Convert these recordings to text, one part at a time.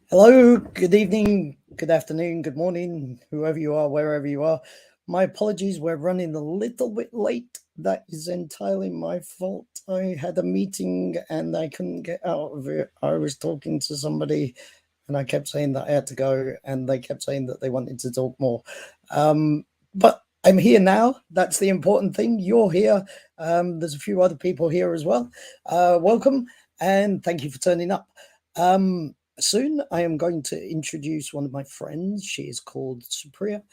Hello, good evening, good afternoon, good morning, whoever you are, wherever you are. My apologies, we're running a little bit late. That is entirely my fault. I had a meeting and I couldn't get out of it. I was talking to somebody and I kept saying that I had to go, and they kept saying that they wanted to talk more. But I'm here now. That's the important thing. You're here. There's a few other people here as well. Welcome and thank you for turning up. Soon I am going to introduce one of my friends. She is called Supriya.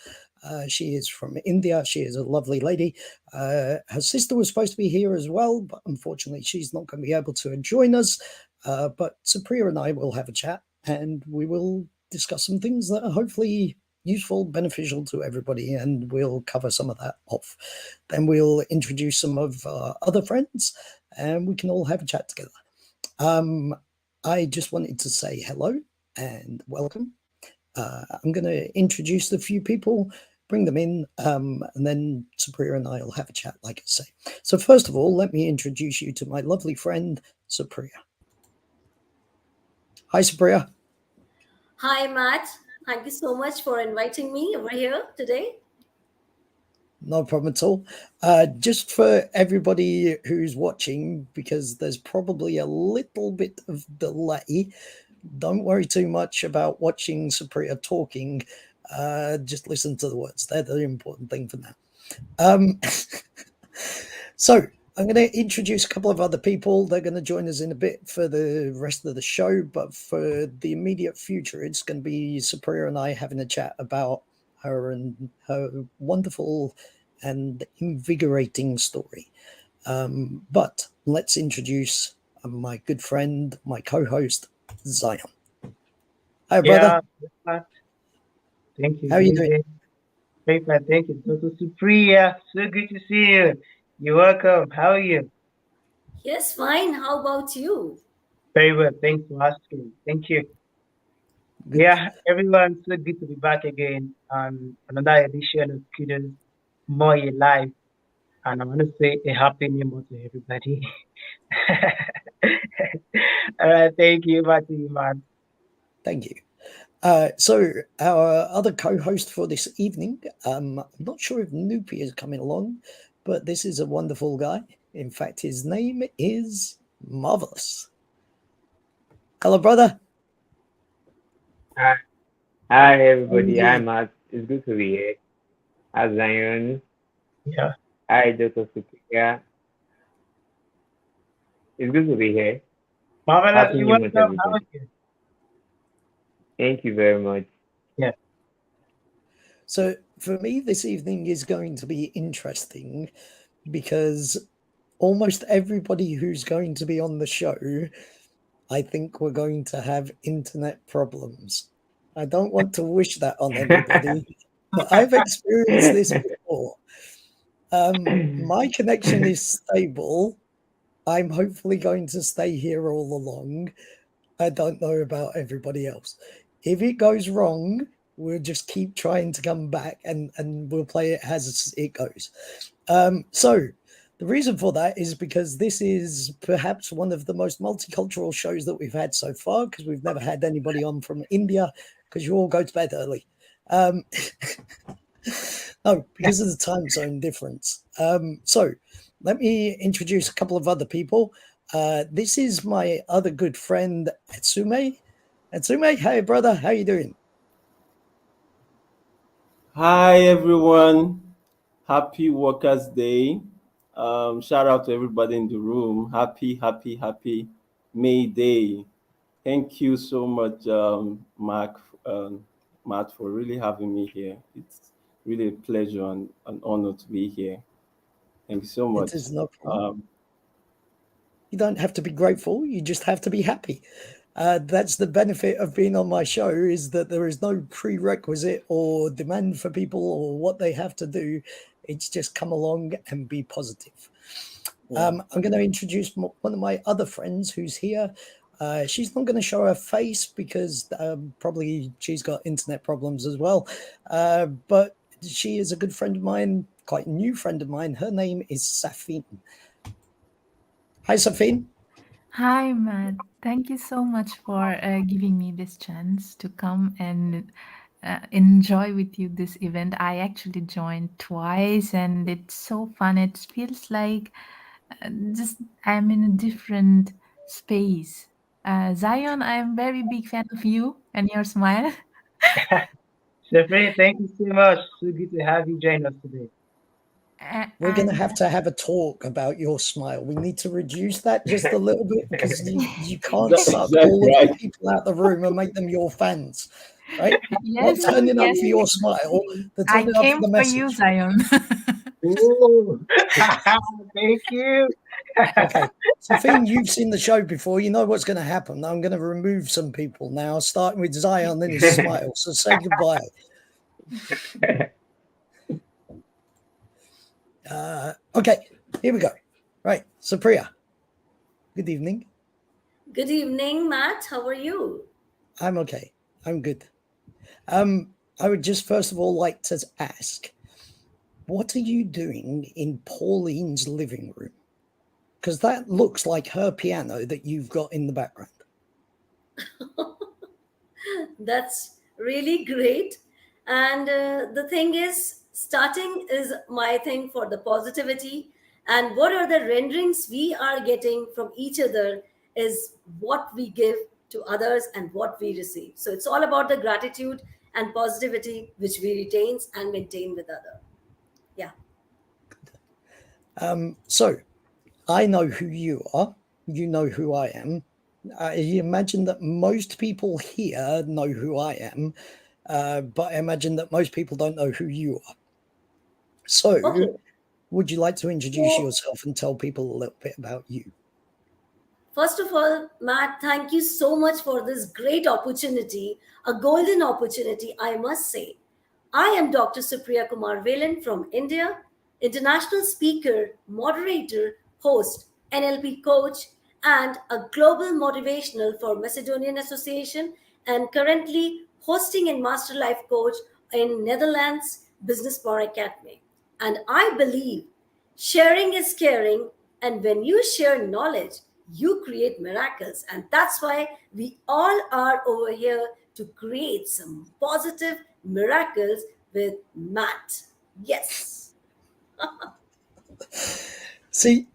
She is from India. She is a lovely lady. Her sister was supposed to be here as well, but unfortunately she's not going to be able to join us. But Supriya and I will have a chat and we will discuss some things that are hopefully useful, beneficial to everybody, and we'll cover some of that off. Then we'll introduce some of our other friends and we can all have a chat together. I just wanted to say hello and welcome. I'm going to introduce a few people, bring them in, and then Supriya and I will have a chat, like I say. So first of all, let me introduce you to my lovely friend, Supriya. Hi, Supriya. Hi, Matt. Thank you so much for inviting me over here today. No problem at all. Just for everybody who's watching, because there's probably a little bit of delay, don't worry too much about watching Supriya talking. Just listen to the words. They're the important thing for now. So I'm going to introduce a couple of other people. They're going to join us in a bit for the rest of the show, but for the immediate future, it's going to be Supriya and I having a chat about her and her wonderful and invigorating story. But let's introduce my good friend, my co-host, Zion. Hi, brother. Yeah, Matt. Thank you. How are you Great doing? day. Great, Matt. Thank you. Dr. Supriya, so good to see you. You're welcome. How are you? Yes, fine. How about you? Very well. Thanks for asking. Thank you. Good. Yeah, everyone, so good to be back again on another edition of Kudos MonYAY Live. And I want to say a happy new month to everybody. All right. Thank you. Back to you, man. Thank you. So our other co-host for this evening, I'm not sure if Nupi is coming along, but this is a wonderful guy. In fact, his name is Marvelous. Hello, brother. Hi, hi How are you everybody. Hi doing? Matt. It's good to be here. Hi Zion. Yeah. Hi Dr Supriya. It's good to be here. Marvelous. Happy You're New Month, welcome. How are everybody. you? Thank you very much. Yeah. So for me, this evening is going to be interesting because almost everybody who's going to be on the show, I think we're going to have internet problems. I don't want to wish that on anybody, but I've experienced this before. My connection is stable. I'm hopefully going to stay here all along. I don't know about everybody else. If it goes wrong, we'll just keep trying to come back and we'll play it as it goes. So the reason for that is because this is perhaps one of the most multicultural shows that we've had so far, because we've never had anybody on from India, because you all go to bed early. Um, no, because of the time zone difference. So let me introduce a couple of other people. This is my other good friend, Etsume. Etsume, hey brother, how you doing? Hi everyone, happy Workers' Day. Shout out to everybody in the room. Happy May Day. Thank you so much, Matt, for really having me here. It's really a pleasure and an honor to be here. Thank you so It much. is no problem. Um, You don't have to be grateful, you just have to be happy. That's the benefit of being on my show, is that there is no prerequisite or demand for people or what they have to do. It's just come along and be positive. yeah. I'm going to introduce one of my other friends who's here. She's not going to show her face because probably she's got internet problems as well. But she is a good friend of mine, quite a new friend of mine. Her name is Safine. Hi, Safine. Hi, Matt. Thank you so much for giving me this chance to come and enjoy with you this event. I actually joined twice and it's so fun. It feels like just I'm in a different space. Zion, I'm very big fan of you and your smile. Supriya, thank you so much. So good to have you join us today. We're going And to have a talk about your smile. We need to reduce that just a little bit because you can't Is suck that all of the right? people out the room and make them your fans, right? Not yes, turning up yes, for your smile, exactly. they're I turning up for came the for you, message. Zion. Oh, thank you. Okay. So, Finn, you've seen the show before. You know what's going to happen. I'm going to remove some people now, starting with Zion and his smile. So, say goodbye. Okay. Here we go. Right. Supriya, good evening. Good evening, Matt. How are you? I'm okay. I'm good. I would just first of all like to ask, what are you doing in Pauline's living room? Because that looks like her piano that you've got in the background. That's really great. And the thing is, starting is my thing for the positivity. And what are the renderings we are getting from each other is what we give to others and what we receive. So it's all about the gratitude and positivity which we retain and maintain with other. Yeah. So I know who you are. You know who I am. I imagine that most people here know who I am, but I imagine that most people don't know who you are. So, Okay. would you like to introduce So yourself and tell people a little bit about you? first of all, Matt, thank you so much for this great opportunity, a golden opportunity, I must say. I am Dr. Supriya Kumadavelan from India, international speaker, moderator, host, NLP coach, and a global motivational for Macedonian Association, and currently hosting and master life coach in Netherlands Business Power Academy. And I believe sharing is caring, and when you share knowledge, you create miracles. And that's why we all are over here to create some positive miracles with Matt. Yes. See,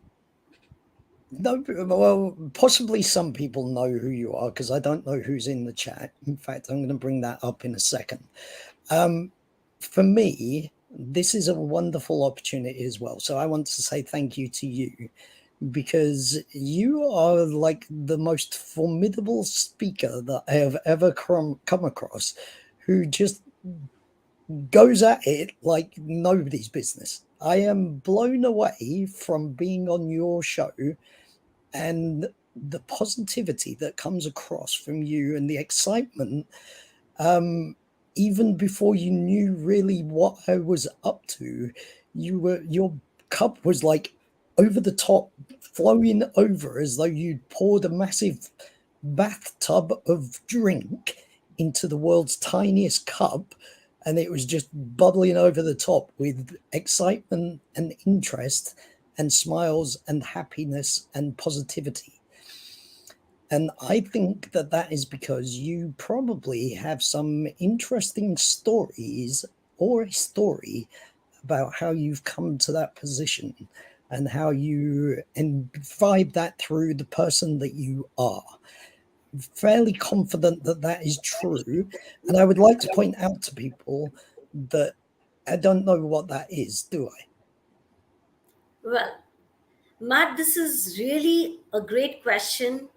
no, well, possibly some people know who you are because I don't know who's in the chat. In fact, I'm going to bring that up in a second. For me, this is a wonderful opportunity as well. So I want to say thank you to you because you are like the most formidable speaker that I have ever come across who just goes at it like nobody's business. I am blown away from being on your show and the positivity that comes across from you and the excitement, even before you knew really what I was up to, your cup was like over the top, flowing over as though you'd poured a massive bathtub of drink into the world's tiniest cup, and it was just bubbling over the top with excitement and interest and smiles and happiness and positivity. And I think that that is because you probably have some interesting stories or a story about how you've come to that position and how you vibe that through the person that you are. Fairly confident that that is true. And I would like to point out to people that I don't know what that is, do I? Well, Matt, this is really a great question.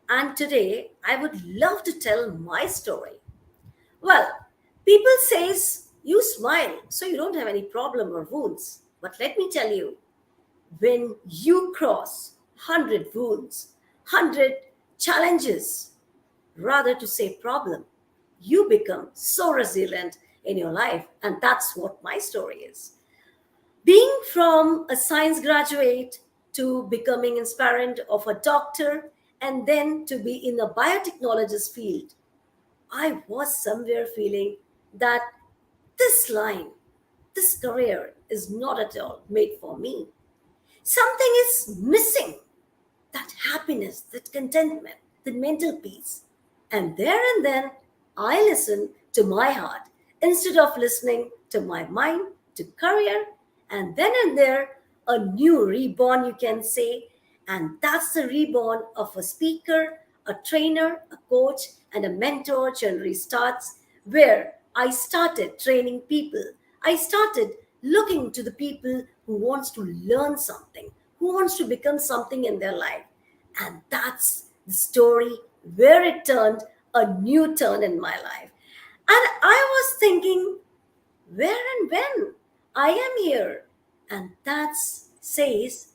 And today I would love to tell my story. Well, people says you smile so you don't have any problem or wounds. But let me tell you, when you cross 100 wounds, 100 challenges, rather to say problem, you become so resilient in your life. And that's what my story is. Being from a science graduate to becoming inspired of a doctor and then to be in the biotechnologist field, I was somewhere feeling that this line, this career is not at all made for me. Something is missing. that happiness, that contentment, that mental peace. And there and then, I listen to my heart instead of listening to my mind, to career, and then and there, a new reborn, you can say. And that's the reborn of a speaker, a trainer, a coach, and a mentor generally starts where I started training people. I started looking to the people who wants to learn something, who wants to become something in their life. And that's the story where it turned a new turn in my life. And I was thinking, where and when I am here. And that says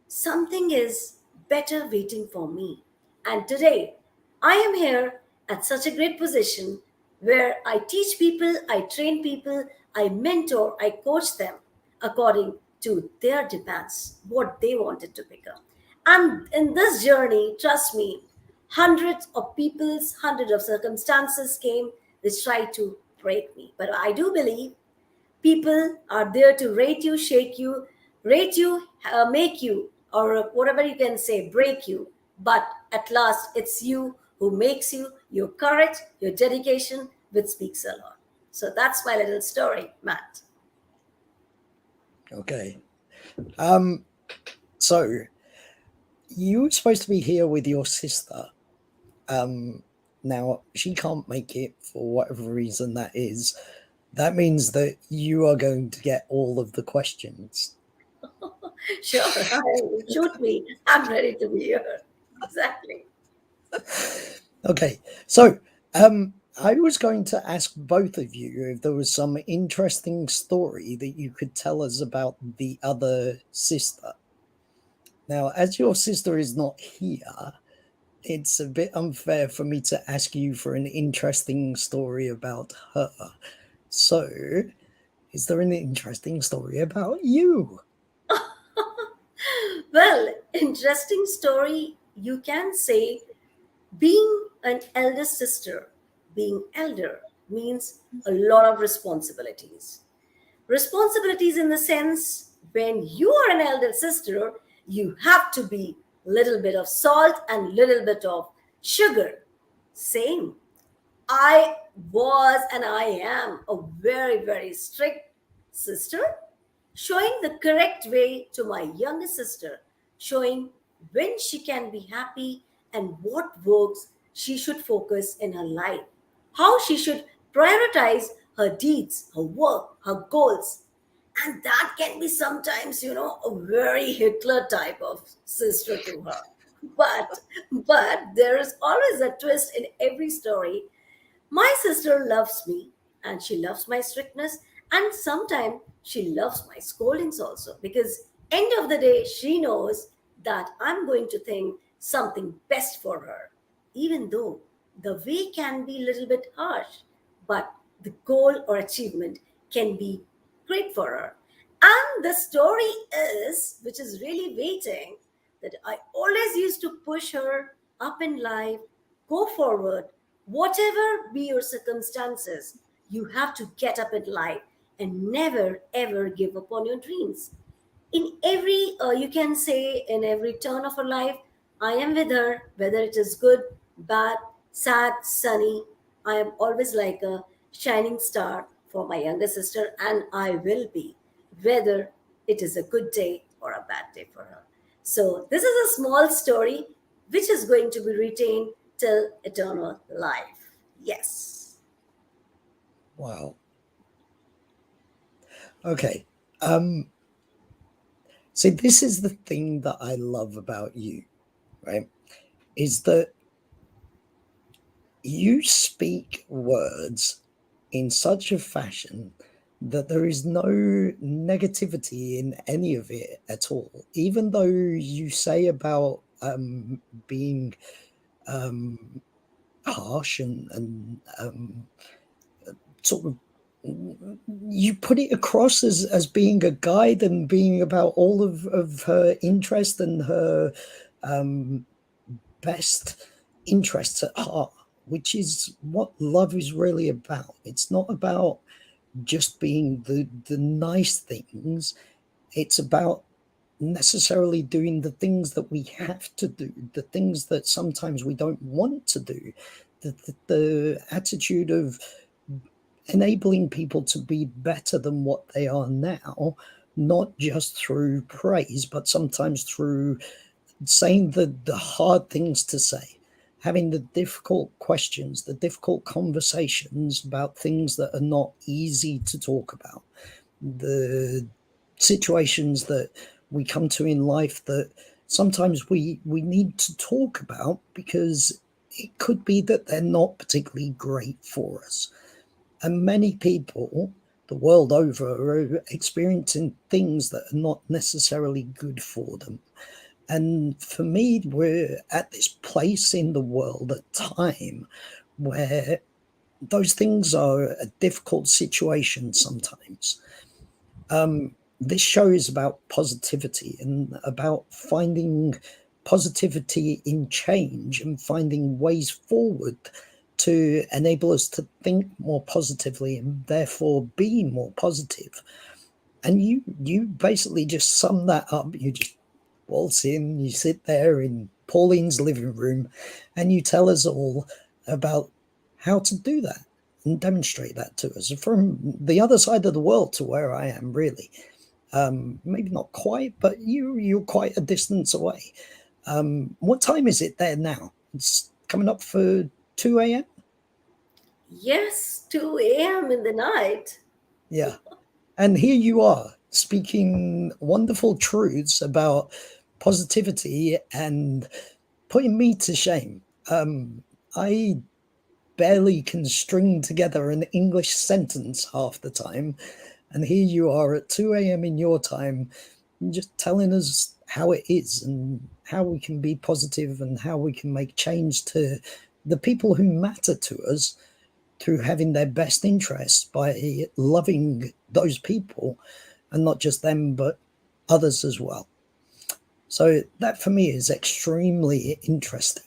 something is better waiting for me. And today, I am here at such a great position where I teach people, I train people, I mentor, I coach them according to their demands, what they wanted to become. And in this journey, trust me, hundreds of people's, hundreds of circumstances came which tried to break me. But I do believe people are there to rate you, make you, or whatever you can say, break you. But at last, it's you who makes you, your courage, your dedication, which speaks a lot. So that's my little story, Matt. Okay. So you were supposed to be here with your sister. Now she can't make it for whatever reason that is. That means that you are going to get all of the questions. Sure, shoot me. I'm ready to be here. Exactly. Okay. So I was going to ask both of you if there was some interesting story that you could tell us about the other sister. Now, as your sister is not here, it's a bit unfair for me to ask you for an interesting story about her. So, is there an interesting story about you? Well, interesting story, you can say. Being an elder sister, being elder means a lot of responsibilities. Responsibilities in the sense when you are an elder sister, you have to be little bit of salt and little bit of sugar. Same. I was and I am a very, very strict sister, showing the correct way to my younger sister, showing when she can be happy and what works she should focus in her life, how she should prioritize her deeds, her work, her goals. And that can be sometimes, a very Hitler type of sister to her. But there is always a twist in every story. My sister loves me and she loves my strictness, and sometimes she loves my scoldings also, because end of the day she knows that I'm going to think something best for her, even though the way can be a little bit harsh, but the goal or achievement can be great for her. And the story is, which is really waiting, that I always used to push her up in life, go forward, whatever be your circumstances, you have to get up in life and never ever give up on your dreams. In every, you can say, in every turn of her life, I am with her, whether it is good, bad, sad, sunny. I am always like a shining star for my younger sister, and I will be, whether it is a good day or a bad day for her. So, this is a small story which is going to be retained till eternal life. Yes. Wow. Okay. See, this is the thing that I love about you, right? Is that you speak words in such a fashion that there is no negativity in any of it at all. Even though you say about being harsh and sort of, you put it across as being a guide and being about all of her interest and her best interests at heart, which is what love is really about. It's not about just being the nice things. It's about necessarily doing the things that we have to do, the things that sometimes we don't want to do, the attitude of enabling people to be better than what they are now, not just through praise, but sometimes through saying the hard things to say, having the difficult questions, the difficult conversations about things that are not easy to talk about, the situations that we come to in life that sometimes we need to talk about because it could be that they're not particularly great for us. And many people the world over are experiencing things that are not necessarily good for them. And for me, we're at this place in the world, a time where those things are a difficult situation sometimes. This show is about positivity and about finding positivity in change and finding ways forward to enable us to think more positively and therefore be more positive. And you basically just sum that up. You just waltz in, you sit there in Pauline's living room, and you tell us all about how to do that and demonstrate that to us from the other side of the world to where I am, really. Maybe not quite, but you're quite a distance away. What time is it there now? It's coming up for 2 a.m. Yes, 2 a.m. in the night. Yeah. And here you are speaking wonderful truths about positivity and putting me to shame. I barely can string together an English sentence half the time. And here you are at 2 a.m. in your time, just telling us how it is and how we can be positive and how we can make change to the people who matter to us through having their best interests by loving those people, and not just them, but others as well. So that for me is extremely interesting.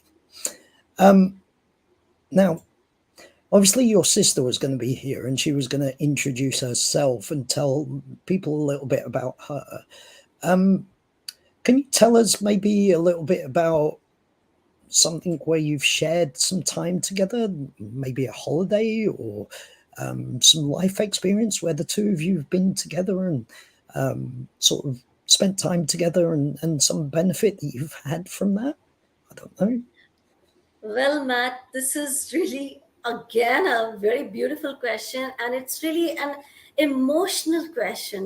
Now, obviously your sister was going to be here and she was going to introduce herself and tell people a little bit about her. Can you tell us maybe a little bit about something where you've shared some time together, maybe a holiday or some life experience where the two of you have been together and sort of spent time together and some benefit that you've had from that? I don't know. Well, Matt, this is really, again, a very beautiful question. And it's really an emotional question.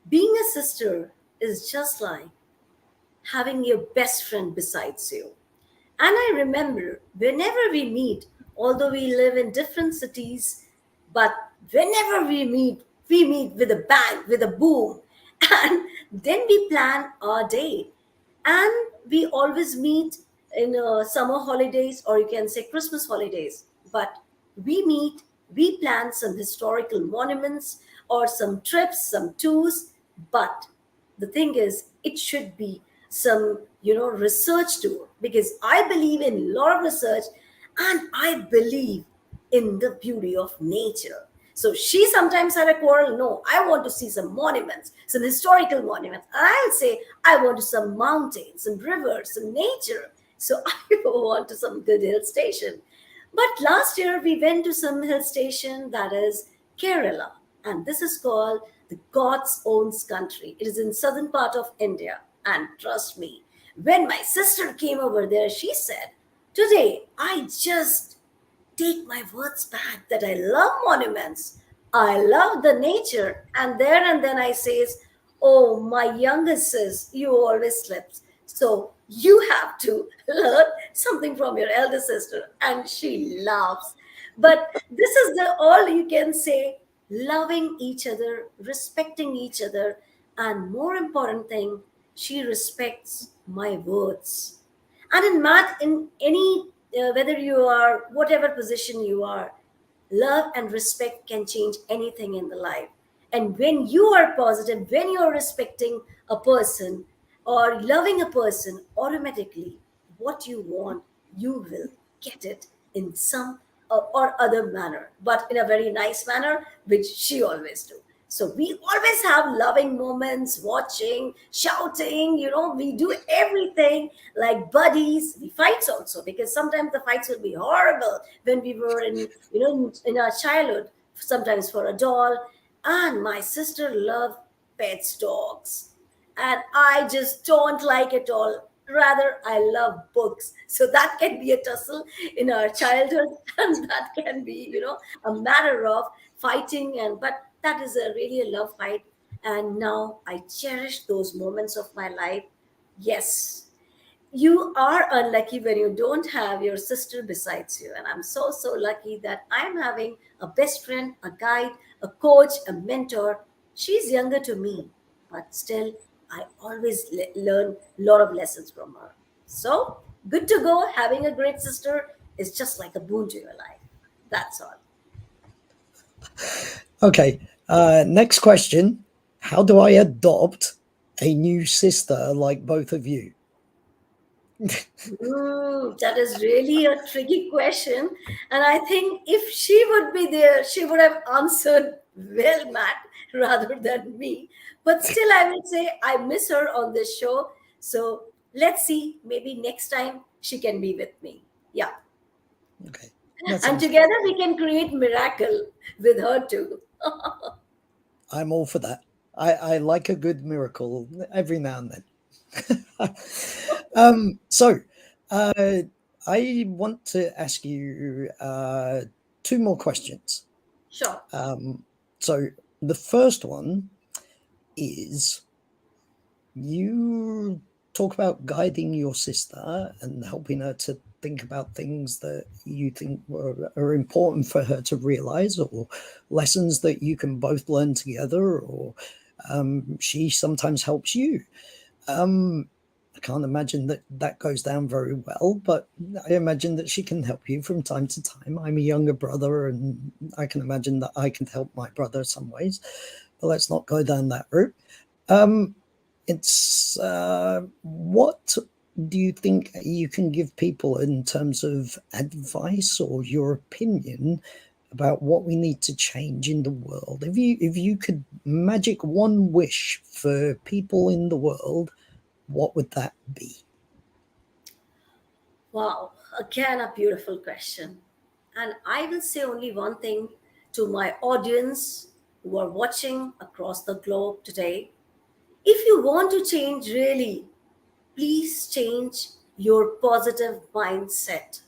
Being a sister is just like having your best friend besides you. And I remember whenever we meet, although we live in different cities, but whenever we meet with a bang, with a boom, and then we plan our date. And we always meet in summer holidays, or you can say Christmas holidays. But we meet, we plan some historical monuments or some trips, some tours. But the thing is, it should be some research tour, because I believe in a lot of research, and I believe in the beauty of nature. So she sometimes had a quarrel. No, I want to see some monuments, some historical monuments. And I'll say, I want to some mountains, some rivers, some nature. So I want to some good hill station. But last year we went to some hill station that is Kerala. And this is called the God's own country. It is in southern part of India. And trust me, when my sister came over there, she said, today I just take my words back that I love monuments. I love the nature. And there and then I says, oh, my youngest sis, you always slips. So you have to learn something from your elder sister. And she laughs. But this is the all you can say, loving each other, respecting each other. And more important thing, she respects my words. And in math, in any whether you are whatever position you are, love and respect can change anything in the life. And when you are positive, when you are respecting a person or loving a person, automatically what you want, you will get it in some or other manner, but in a very nice manner, which she always do. So we always have loving moments, watching, shouting, we do everything like buddies. We fights also, because sometimes the fights will be horrible when we were in our childhood, sometimes for a doll. And my sister loved pets, dogs. And I just don't like it all. Rather, I love books. So that can be a tussle in our childhood, and that can be, a matter of fighting. But that is a really a love fight. And now I cherish those moments of my life. Yes, you are unlucky when you don't have your sister besides you, and I'm so so lucky that I'm having a best friend, a guide, a coach, a mentor. She's younger to me, but still I always learn a lot of lessons from her. So good to go. Having a great sister is just like a boon to your life. That's all. Okay. Next question. How do I adopt a new sister like both of you? That is really a tricky question. And I think if she would be there, she would have answered well, Matt, rather than me. But still, I will say I miss her on this show. So let's see. Maybe next time she can be with me. Yeah. Okay. That And sounds together we can create miracle with her too. I'm all for that. I like a good miracle every now and then. So I want to ask you two more questions. Sure. So the first one is, you talk about guiding your sister and helping her to think about things that you think are important for her to realize, or lessons that you can both learn together, or she sometimes helps you. I can't imagine that goes down very well, but I imagine that she can help you from time to time. I'm a younger brother, and I can imagine that I can help my brother some ways, but let's not go down that route. It's what do you think you can give people in terms of advice or your opinion about what we need to change in the world? If you could magic one wish for people in the world, what would that be? Wow, again, a beautiful question. And I will say only one thing to my audience who are watching across the globe today. If you want to change really, please change your positive mindset.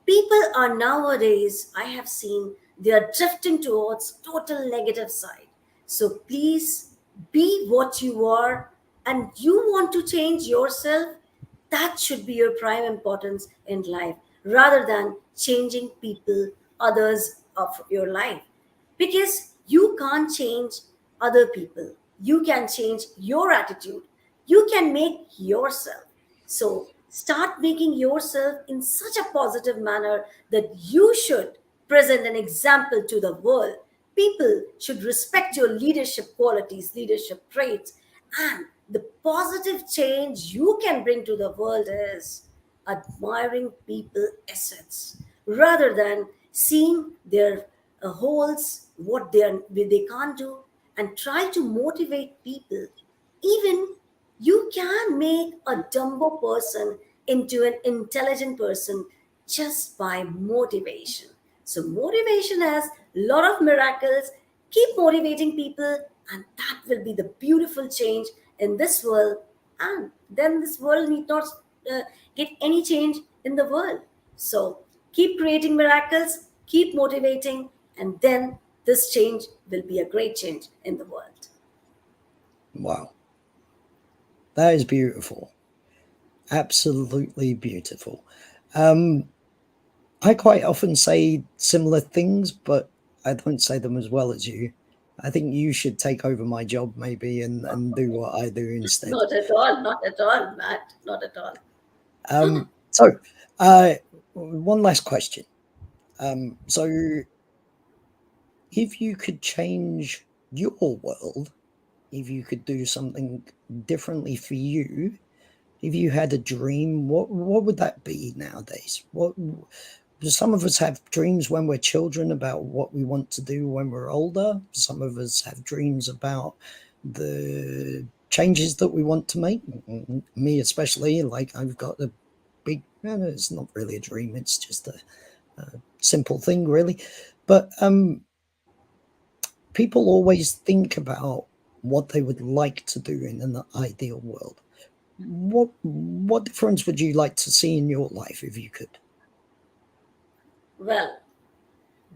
People are nowadays, I have seen, they are drifting towards total negative side. So please be what you are, and you want to change yourself. That should be your prime importance in life, rather than changing people, others of your life, because you can't change other people. You can change your attitude. You can make yourself. So start making yourself in such a positive manner that you should present an example to the world. People should respect your leadership qualities, leadership traits, and the positive change you can bring to the world is admiring people assets, rather than seeing their holes, what they can't do, and try to motivate people. Even you can make a dumbo person into an intelligent person just by motivation. So motivation has a lot of miracles. Keep motivating people, and that will be the beautiful change in this world. And then this world need not uh, get any change in the world. So keep creating miracles, keep motivating, and then this change will be a great change in the world. Wow, that is beautiful. Absolutely beautiful. I quite often say similar things, but I don't say them as well as you. I think you should take over my job maybe and do what I do instead. Not at all, not at all, Matt, not at all. So, one last question. So, if you could change your world, if you could do something differently for you, if you had a dream, what would that be nowadays? some of us have dreams when we're children about what we want to do when we're older. Some of us have dreams about the changes that we want to make. Me especially, like I've got a big, it's not really a dream, it's just a simple thing really. But people always think about what they would like to do in an ideal world. What difference would you like to see in your life if you could? Well,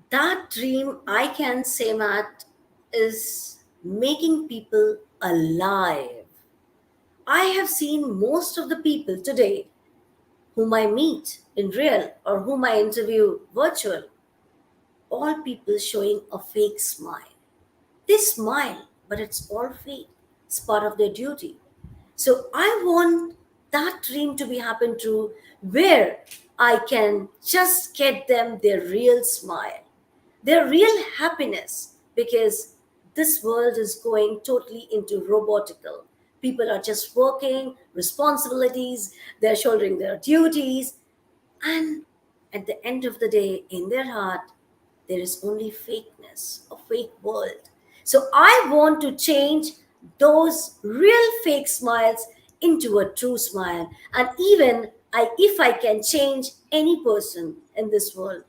that dream, I can say, Matt, is making people alive. I have seen most of the people today whom I meet in real or whom I interview virtual, all people showing a fake smile. They smile, but it's all fake. It's part of their duty. So I want that dream to be happen true where I can just get them their real smile, their real happiness, because this world is going totally into robotical. People are just working, responsibilities, they're shouldering their duties, and at the end of the day, in their heart, there is only fakeness, a fake world. So I want to change those real fake smiles into a true smile. And even if I can change any person in this world,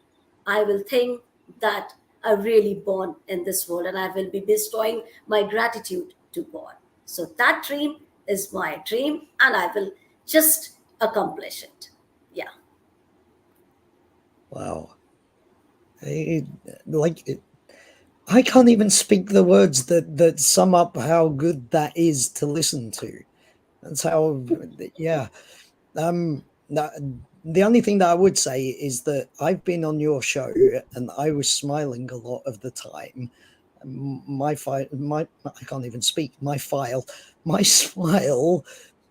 I will think that I really born in this world and I will be bestowing my gratitude to God. So that dream is my dream and I will just accomplish it. Yeah. Wow. I can't even speak the words that sum up how good that is to listen to. That's how, yeah. The only thing that I would say is that I've been on your show and I was smiling a lot of the time. I can't even speak. My smile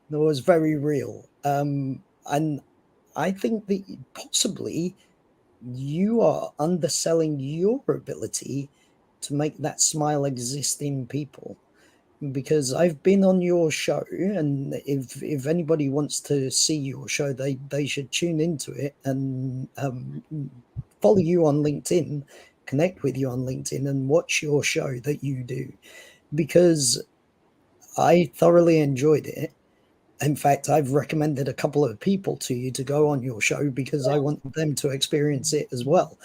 was very real. And I think that possibly you are underselling your ability to make that smile exist in people, because I've been on your show, and if anybody wants to see your show, they should tune into it and follow you on LinkedIn, connect with you on LinkedIn, and watch your show that you do, because I thoroughly enjoyed it. In fact, I've recommended a couple of people to you to go on your show because I want them to experience it as well,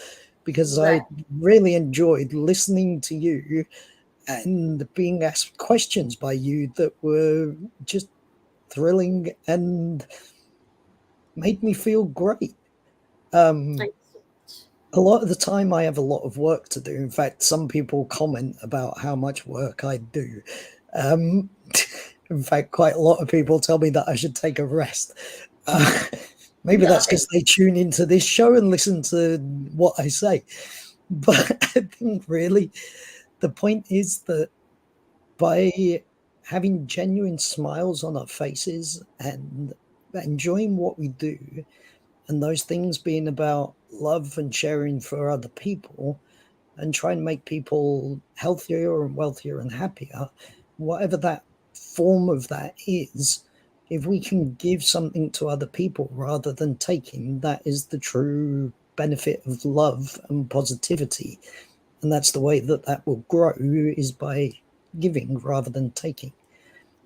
because I really enjoyed listening to you and being asked questions by you that were just thrilling and made me feel great. A lot of the time I have a lot of work to do. In fact, some people comment about how much work I do. In fact, quite a lot of people tell me that I should take a rest. Maybe that's because they tune into this show and listen to what I say. But I think really the point is that by having genuine smiles on our faces and enjoying what we do, and those things being about love and sharing for other people, and trying to make people healthier and wealthier and happier, whatever that form of that is, if we can give something to other people rather than taking, that is the true benefit of love and positivity. And that's the way that that will grow, is by giving rather than taking.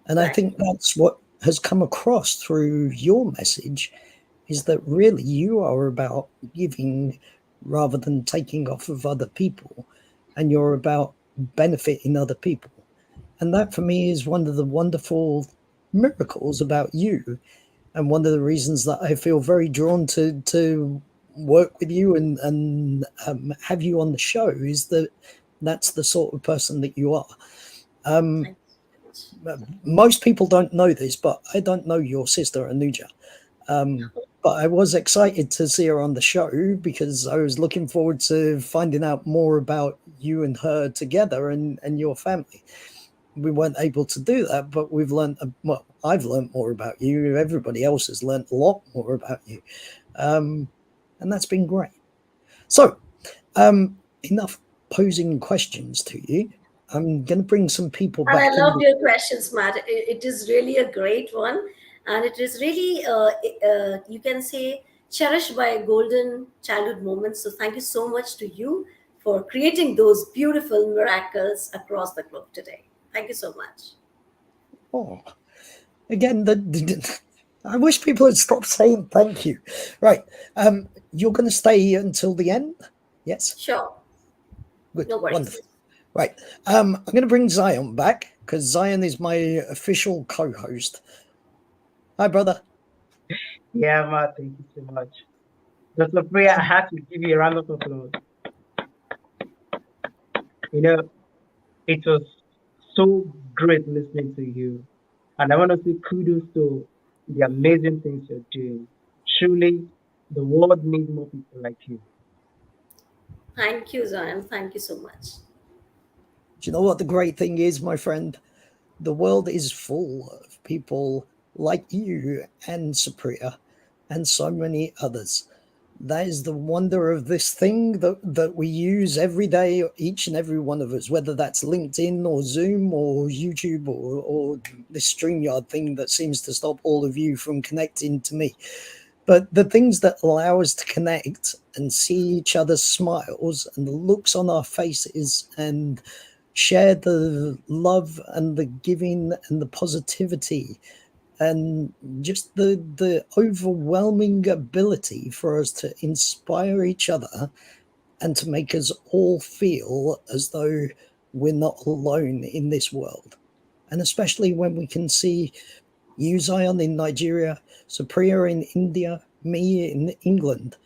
And I think that's what has come across through your message, is that really you are about giving rather than taking off of other people, and you're about benefiting other people. And that for me is one of the wonderful miracles about you, and one of the reasons that I feel very drawn to work with you and have you on the show, is that that's the sort of person that you are. Most people don't know this, but I don't know your sister Anuja. But I was excited to see her on the show because I was looking forward to finding out more about you and her together and your family. We weren't able to do that, but we've learned, well, I've learned more about you. Everybody else has learned a lot more about you. And that's been great. So enough posing questions to you. I'm going to bring some people back. And I love your questions, Matt. It is really a great one. And it is really, you can say, cherished by golden childhood moments. So thank you so much to you for creating those beautiful miracles across the globe today. Thank you so much. Oh, again, I wish people had stopped saying thank you. Right. You're going to stay until the end? Yes? Sure. Good. No worries. Wonderful. Right. I'm going to bring Zion back because Zion is my official co-host. Hi, brother. Yeah, Ma, thank you so much. Dr. Supriya, I had to give you a round of applause. You know, it was so great listening to you. And I want to say kudos to the amazing things you're doing. Truly, the world needs more people like you. Thank you, Zion. Thank you so much. Do you know what the great thing is, my friend? The world is full of people like you and Supriya and so many others. That is the wonder of this thing that we use every day, each and every one of us, whether that's LinkedIn or Zoom or YouTube or this StreamYard thing that seems to stop all of you from connecting to me. But the things that allow us to connect and see each other's smiles and the looks on our faces and share the love and the giving and the positivity and just the overwhelming ability for us to inspire each other and to make us all feel as though we're not alone in this world. And especially when we can see you, Zion, in Nigeria, Supriya in India, me in England,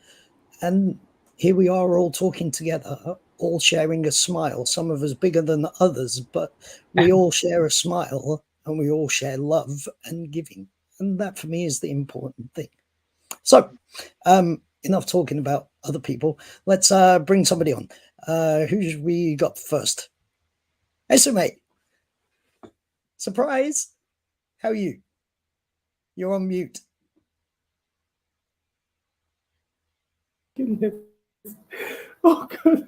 and here we are all talking together, all sharing a smile, some of us bigger than others, but we all share a smile and we all share love and giving. And that for me is the important thing. So, enough talking about other people. Let's bring somebody on. Who we got first? Esme. Surprise. How are you? You're on mute. Oh God,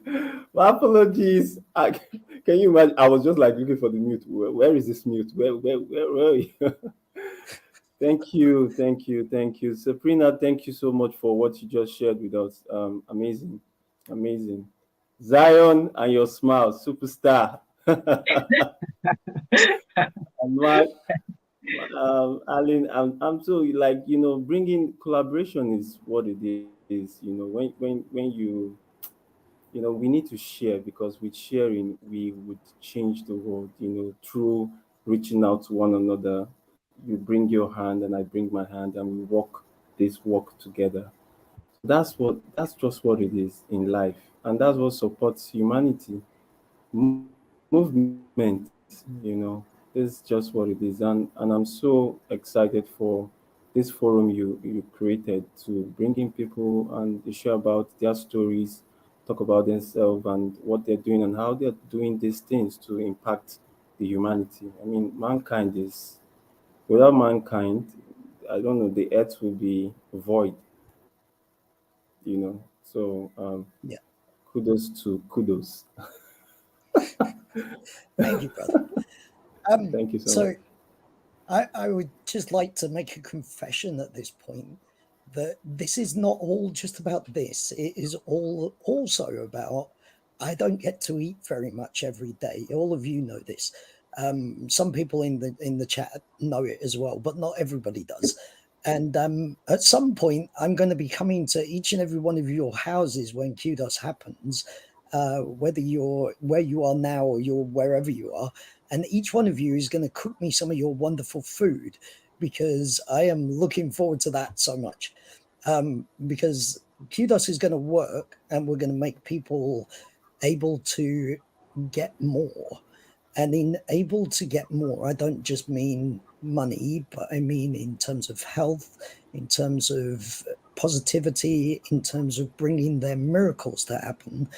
my apologies. Can you imagine? I was just like looking for the mute. Where is this mute? Where are you? Thank you. Sabrina, thank you so much for what you just shared with us. Amazing. Zion and your smile, superstar. And Aline, I'm so like, bringing collaboration is what it is. When we need to share, because with sharing we would change the world. Through reaching out to one another. You bring your hand and I bring my hand, and we walk this walk together. That's just what it is in life, and that's what supports humanity. Movement. It's just what it is, and I'm so excited for this forum you created to bring in people and to share about their stories, talk about themselves and what they're doing and how they're doing these things to impact the humanity. I mean, mankind is without mankind, I don't know, the earth will be void. So Yeah. Kudos. Thank you, brother. Thank you so So much. I would just like to make a confession at this point that this is not all just about this. It is all also about I don't get to eat very much every day. All of you know this. Some people in the chat know it as well, but not everybody does. And at some point, I'm going to be coming to each and every one of your houses when Kudos happens, whether you're where you are now or you're wherever you are. And each one of you is going to cook me some of your wonderful food because I am looking forward to that so much. Because Kudos is going to work and we're going to make people able to get more. And in able to get more, I don't just mean money, but I mean in terms of health, in terms of positivity, in terms of bringing their miracles to happen.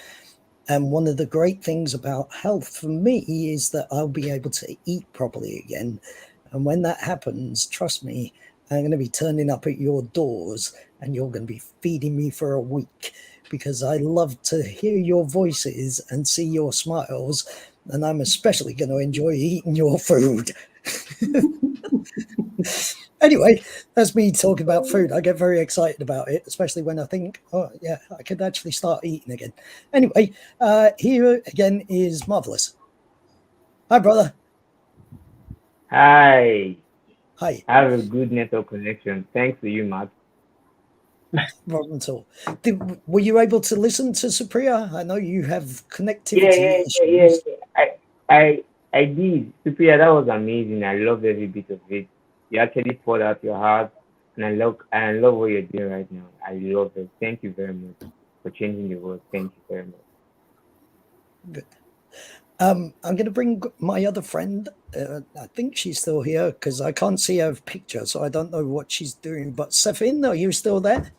And one of the great things about health for me is that I'll be able to eat properly again. And when that happens, trust me, I'm going to be turning up at your doors and you're going to be feeding me for a week because I love to hear your voices and see your smiles. And I'm especially going to enjoy eating your food. Anyway, that's me talking about food. I get very excited about it, especially when I think, oh, yeah, I could actually start eating again. Anyway, here again is Marvelous. Hi, brother. Hi. Hi. I have a good network connection. Thanks to you, Matt. Problem at all. Were you able to listen to Supriya? I know you have Yeah, connectivity yeah, yeah, yeah, issues. yeah. I did. Supriya, that was amazing. I loved every bit of it. You actually poured out your heart, and I love what you're doing right now. I love it. Thank you very much for changing the world. Thank you very much. Good. I'm going to bring my other friend. I think she's still here because I can't see her picture, so I don't know what she's doing. But Sefin, are you still there?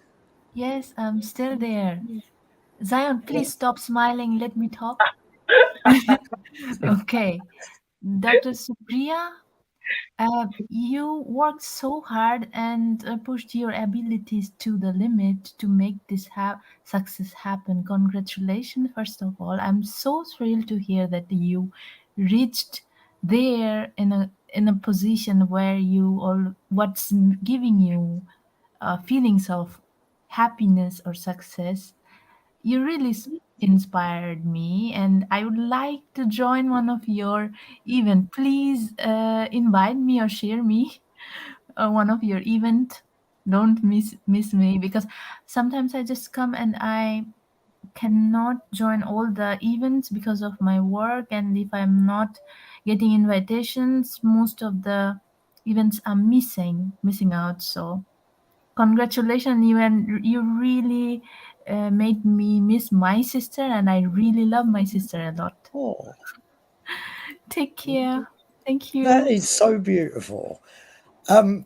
Yes, I'm still there. Zion, please stop smiling. Let me talk. Okay. Dr. Supriya, you worked so hard and pushed your abilities to the limit to make this success happen. Congratulations, first of all. I'm so thrilled to hear that you reached there in a position where you all what's giving you feelings of happiness or success. You really inspired me, and I would like to join one of your event. Please invite me or share me one of your event. Don't miss me, because sometimes I just come and I cannot join all the events because of my work, and if I'm not getting invitations, most of the events I'm missing out. So congratulations, you really made me miss my sister, and I really love my sister a lot. Oh, Take care. Thank that you. is so beautiful. Um,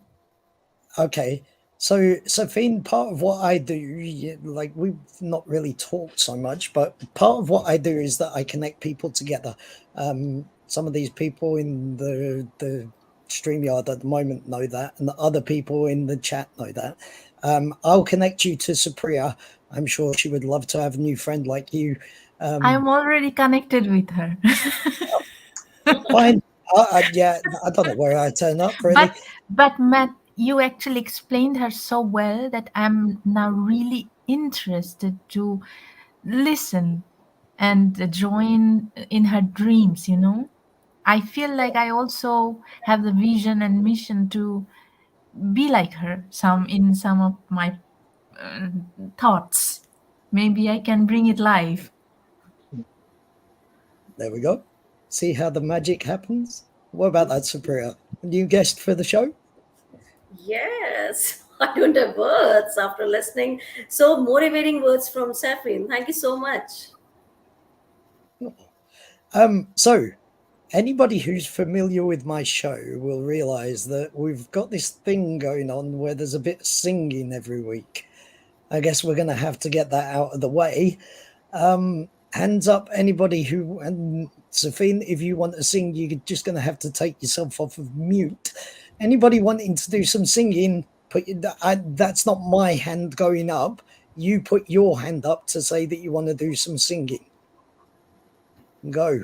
Okay. So, Sophine, part of what I do, like we've not really talked so much, but part of what I do is that I connect people together. Some of these people in the StreamYard at the moment know that, and the other people in the chat know that. I'll connect you to Supriya. I'm sure she would love to have a new friend like you. Um, I'm already connected with her. Fine. Yeah, I don't know where I turn up but really. but Matt, you actually explained her so well that I'm now really interested to listen and join in her dreams, I feel like I also have the vision and mission to be like her some of my uh, thoughts. Maybe I can bring it live. There we go. See how the magic happens? What about that, Supriya? New guest for the show? Yes, I don't have words after listening. So motivating words from Safin. Thank you so much. So anybody who's familiar with my show will realize that we've got this thing going on where there's a bit of singing every week. I guess we're going to have to get that out of the way. Hands up, anybody who, and Safine, if you want to sing, you're just going to have to take yourself off of mute. Anybody wanting to do some singing, that's not my hand going up. You put your hand up to say that you want to do some singing. Go.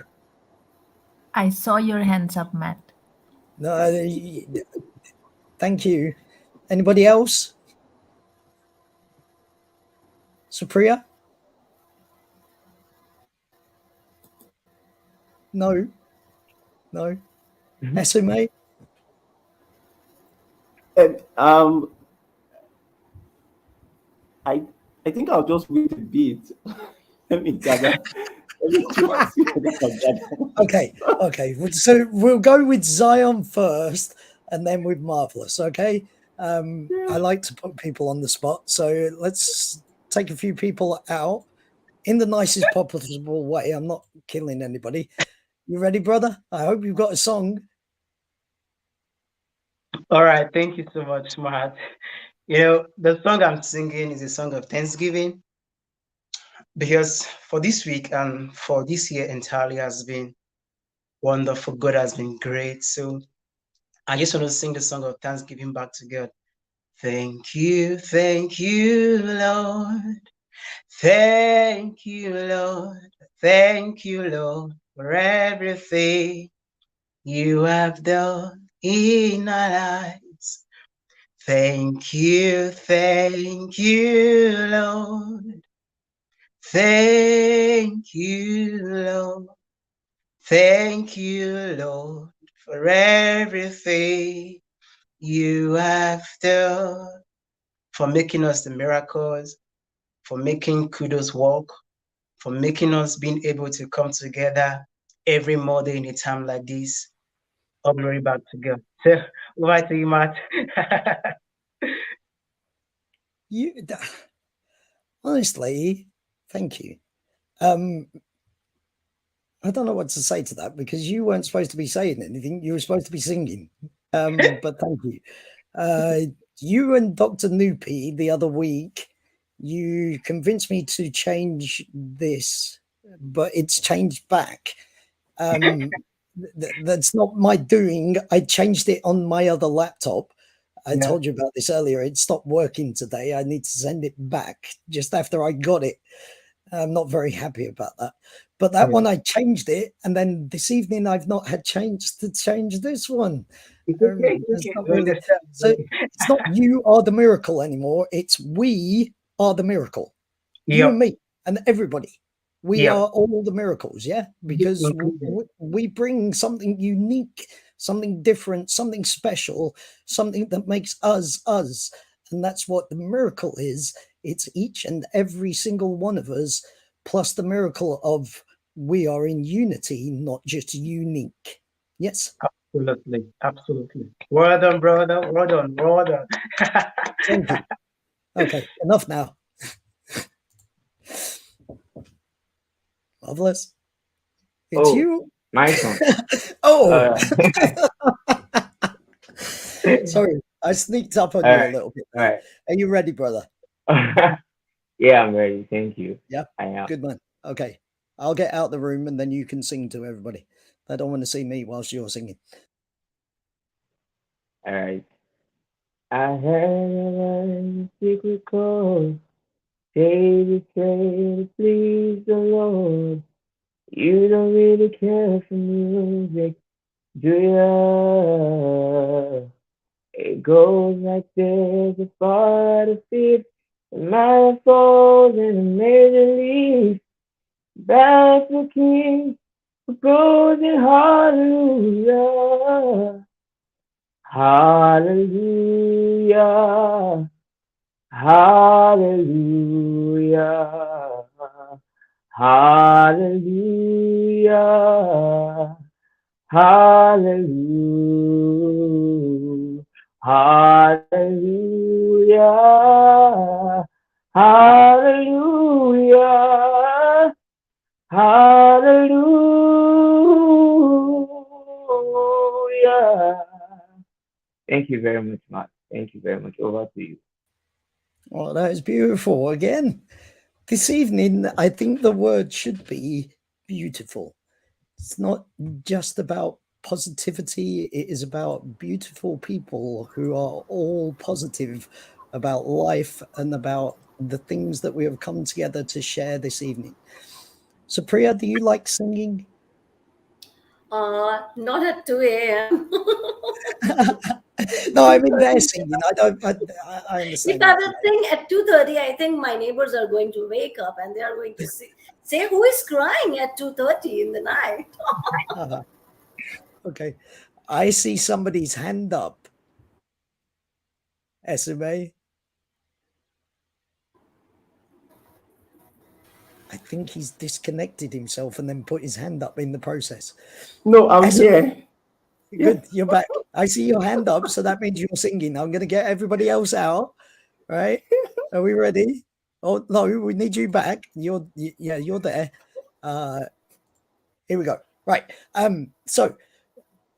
I saw your hands up, Matt. No, thank you. Anybody else? Supriya? No, no. Mhm. SMA? And I I think I'll just wait a bit. Let me gather. Let me see what I can gather. Okay, okay. So we'll go with Zion first and then with Marvelous, okay? I like to put people on the spot, so let's take a few people out in the nicest possible way. I'm not killing anybody. You ready, brother? I hope you've got a song. All right, thank you so much, Matt. The song I'm singing is a song of Thanksgiving because for this week and for this year entirely has been wonderful. God has been great. So I just want to sing the song of Thanksgiving back to God. Thank you, Lord. Thank you, Lord. Thank you, Lord, for everything you have done in our lives. Thank you, Lord. Thank you, Lord. Thank you, Lord, for everything you have done, for making us the miracles, for making Kudos work, for making us being able to come together every Monday in a time like this. All glory back to God. So, over to you, Matt. You honestly, thank you. I don't know what to say to that because you weren't supposed to be saying anything. You were supposed to be singing. But thank you. You and Dr. Nupi the other week, you convinced me to change this, but it's changed back. That's not my doing. I changed it on my other laptop. I told you about this earlier. It stopped working today. I need to send it back just after I got it. I'm not very happy about that. But that one, I changed it. And then this evening, I've not had chance to change this one. It's okay. So it's not you are the miracle anymore. It's we are the miracle. You and me and everybody. We are all the miracles, yeah? Because we bring something unique, something different, something special, something that makes us us. And that's what the miracle is. It's each and every single one of us, plus the miracle of we are in unity, not just unique. Yes? Absolutely. Absolutely. Well done, brother. Well done. Well done. Thank you. Okay, enough now. Marvelous. It's you. My turn. Sorry, I sneaked up on you a little bit. Right. Are you ready, brother? Yeah, I'm ready. Thank you. Yeah, I am. Good man. Okay, I'll get out the room and then you can sing to everybody. They don't want to see me whilst you're singing. All right. I heard a secret call. David said to please the Lord. You don't really care for music, do ya? It goes like this: a far out of feet, a man falls in a major league. Back the king who goes in hallelujah. Hallelujah. Hallelujah. Hallelujah. Hallelujah. Hallelujah. Hallelujah. Hallelujah. Thank you very much, Matt. Thank you very much. Over to you. Oh, that is beautiful. Again, this evening, I think the word should be beautiful. It's not just about positivity, it is about beautiful people who are all positive about life and about the things that we have come together to share this evening. Supriya, do you like singing? Not at 2 a.m. No, I mean they're singing. I understand. If I will sing at 2:30, I think my neighbors are going to wake up and they are going to say who is crying at 2:30 in the night. Okay. I see somebody's hand up. SMA. I think he's disconnected himself and then put his hand up in the process. No, I'm here. Good, you're back. I see your hand up, so that means you're singing. I'm going to get everybody else out. Right? Are we ready? Oh no, we need you back. You're there. Here we go. Right. So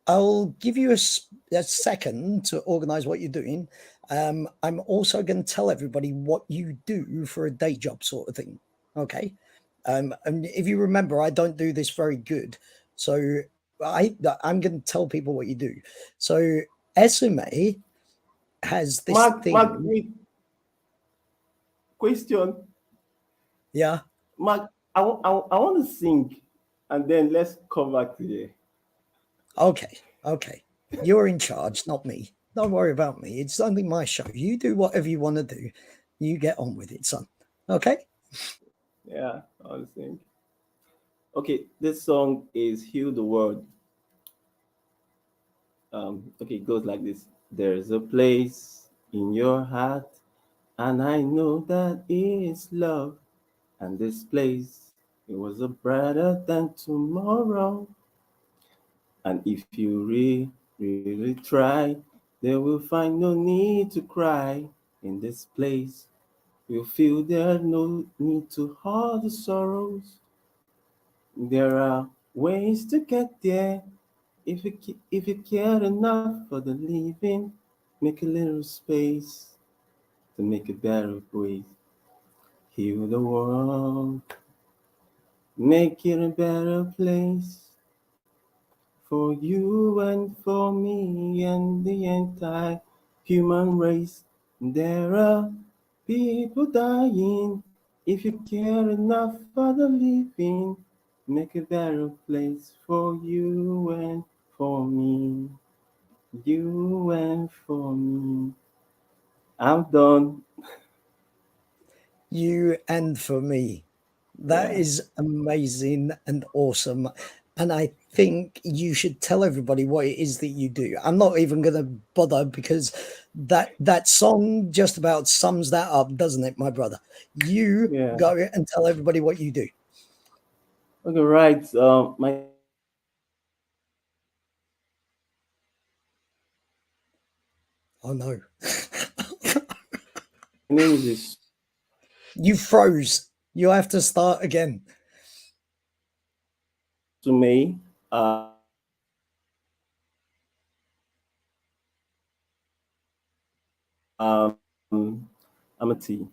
I'll give you a second to organize what you're doing. I'm also going to tell everybody what you do for a day job, sort of thing. Okay. And if you remember, I don't do this very good, so I'm going to tell people what you do. So SMA has this thing. Mark, question. Yeah. Mark, I want to sing, and then let's come back to you. Okay. You're in charge, not me. Don't worry about me. It's only my show. You do whatever you want to do. You get on with it, son. Okay? Yeah, I was thinking. Okay, this song is Heal the World. Okay, it goes like this. There's a place in your heart, and I know that it's love. And this place, it was a brighter than tomorrow. And if you really try, they will find no need to cry. In this place, you'll feel there's no need to hide the sorrows. There are ways to get there. If you care enough for the living, make a little space to make a better place. Heal the world, make it a better place for you and for me and the entire human race. There are people dying. If you care enough for the living, make a better place for you and for me. You and for me. I'm done. You and for me. That Yeah. is amazing and awesome. And I think you should tell everybody what it is that you do. I'm not even going to bother because that song just about sums that up, doesn't it, my brother? You Yeah. go and tell everybody what you do. Okay, right. My name is Oh no. You froze. You have to start again. Sumay. I'm a T.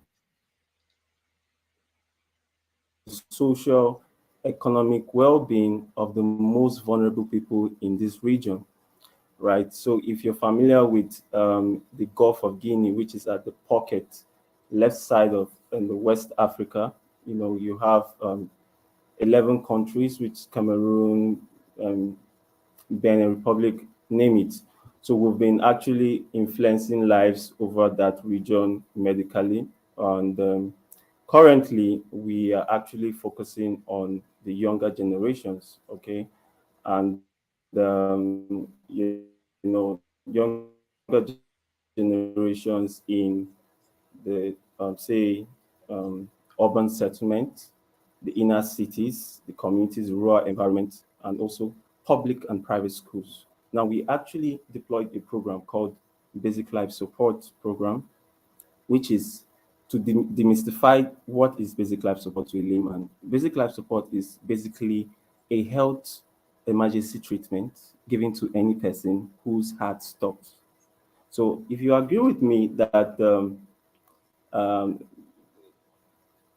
Social, economic well-being of the most vulnerable people in this region, right? So if you're familiar with the Gulf of Guinea, which is at the pocket left side of in the West Africa, you have 11 countries, which Cameroon, um, Benin Republic, name it. So we've been actually influencing lives over that region medically. And currently, we are actually focusing on the younger generations, okay? And, younger generations in the, say, urban settlement, the inner cities, the communities, rural environments, and also public and private schools. Now, we actually deployed a program called Basic Life Support Program, which is to demystify what is basic life support to a layman. Basic life support is basically a health emergency treatment given to any person whose heart stops. So, if you agree with me that um,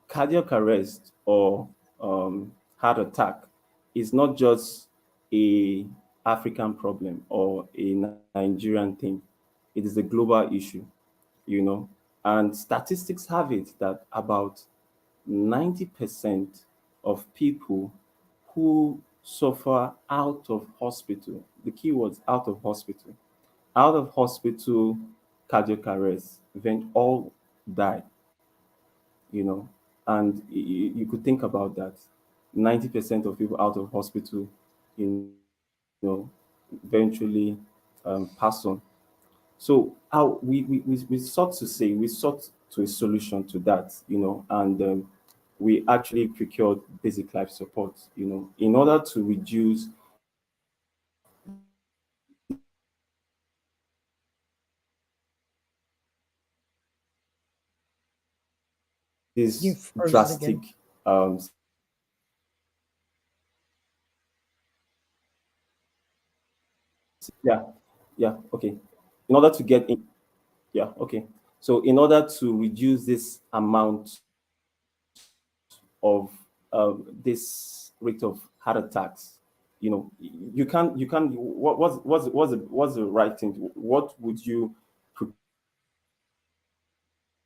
cardiac arrest or heart attack is not just a African problem or a Nigerian thing. It is a global issue, you know. And statistics have it that about 90% of people who suffer out of hospital, the key words out of hospital cardiac arrest, then all die, you know. And you could think about that. 90% of people out of hospital, eventually pass on. So how we sought to a solution to that, and we actually procured basic life support, in order to reduce You this froze drastic again. yeah, yeah, okay. In order to get in, yeah, okay. So in order to reduce this amount of this rate of heart attacks, you can what's the right thing? What would you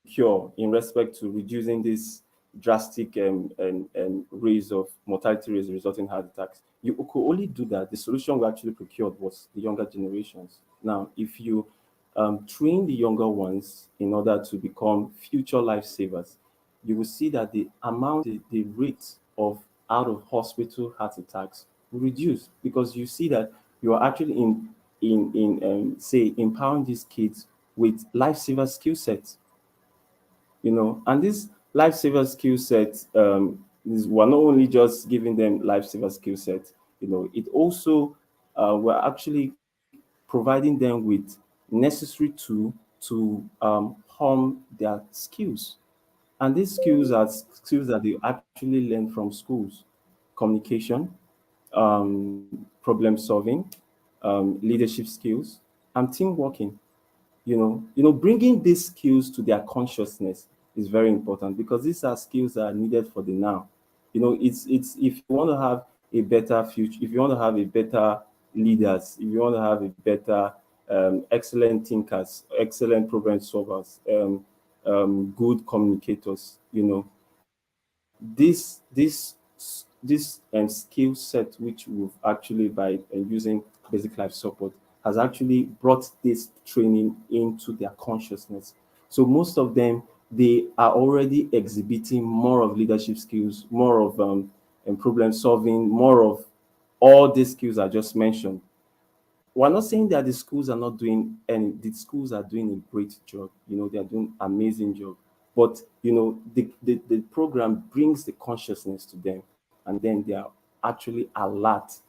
procure in respect to reducing this drastic and raise of mortality rates resulting in heart attacks? You could only do that. The solution we actually procured was the younger generations. Now, if you train the younger ones in order to become future lifesavers, you will see that the rate of out of hospital heart attacks will reduce, because you see that you are actually say empowering these kids with lifesaver skill sets, and this lifesaver skill set, we're not only just giving them lifesaver skill set, it also, we're actually providing them with necessary tool to hone their skills. And these skills are skills that they actually learn from schools: communication, problem solving, leadership skills, and team working. Bringing these skills to their consciousness is very important, because these are skills that are needed for the now. It's if you want to have a better future, if you want to have a better leaders, if you want to have a better, excellent thinkers, excellent problem solvers, good communicators, this skill set, which we've actually, by using basic life support, has actually brought this training into their consciousness. So most of them, they are already exhibiting more of leadership skills, more of and problem solving, more of all these skills I just mentioned. We're not saying that the schools are not doing any, the schools are doing a great job, they are doing amazing job. But the program brings the consciousness to them, and then they are actually alert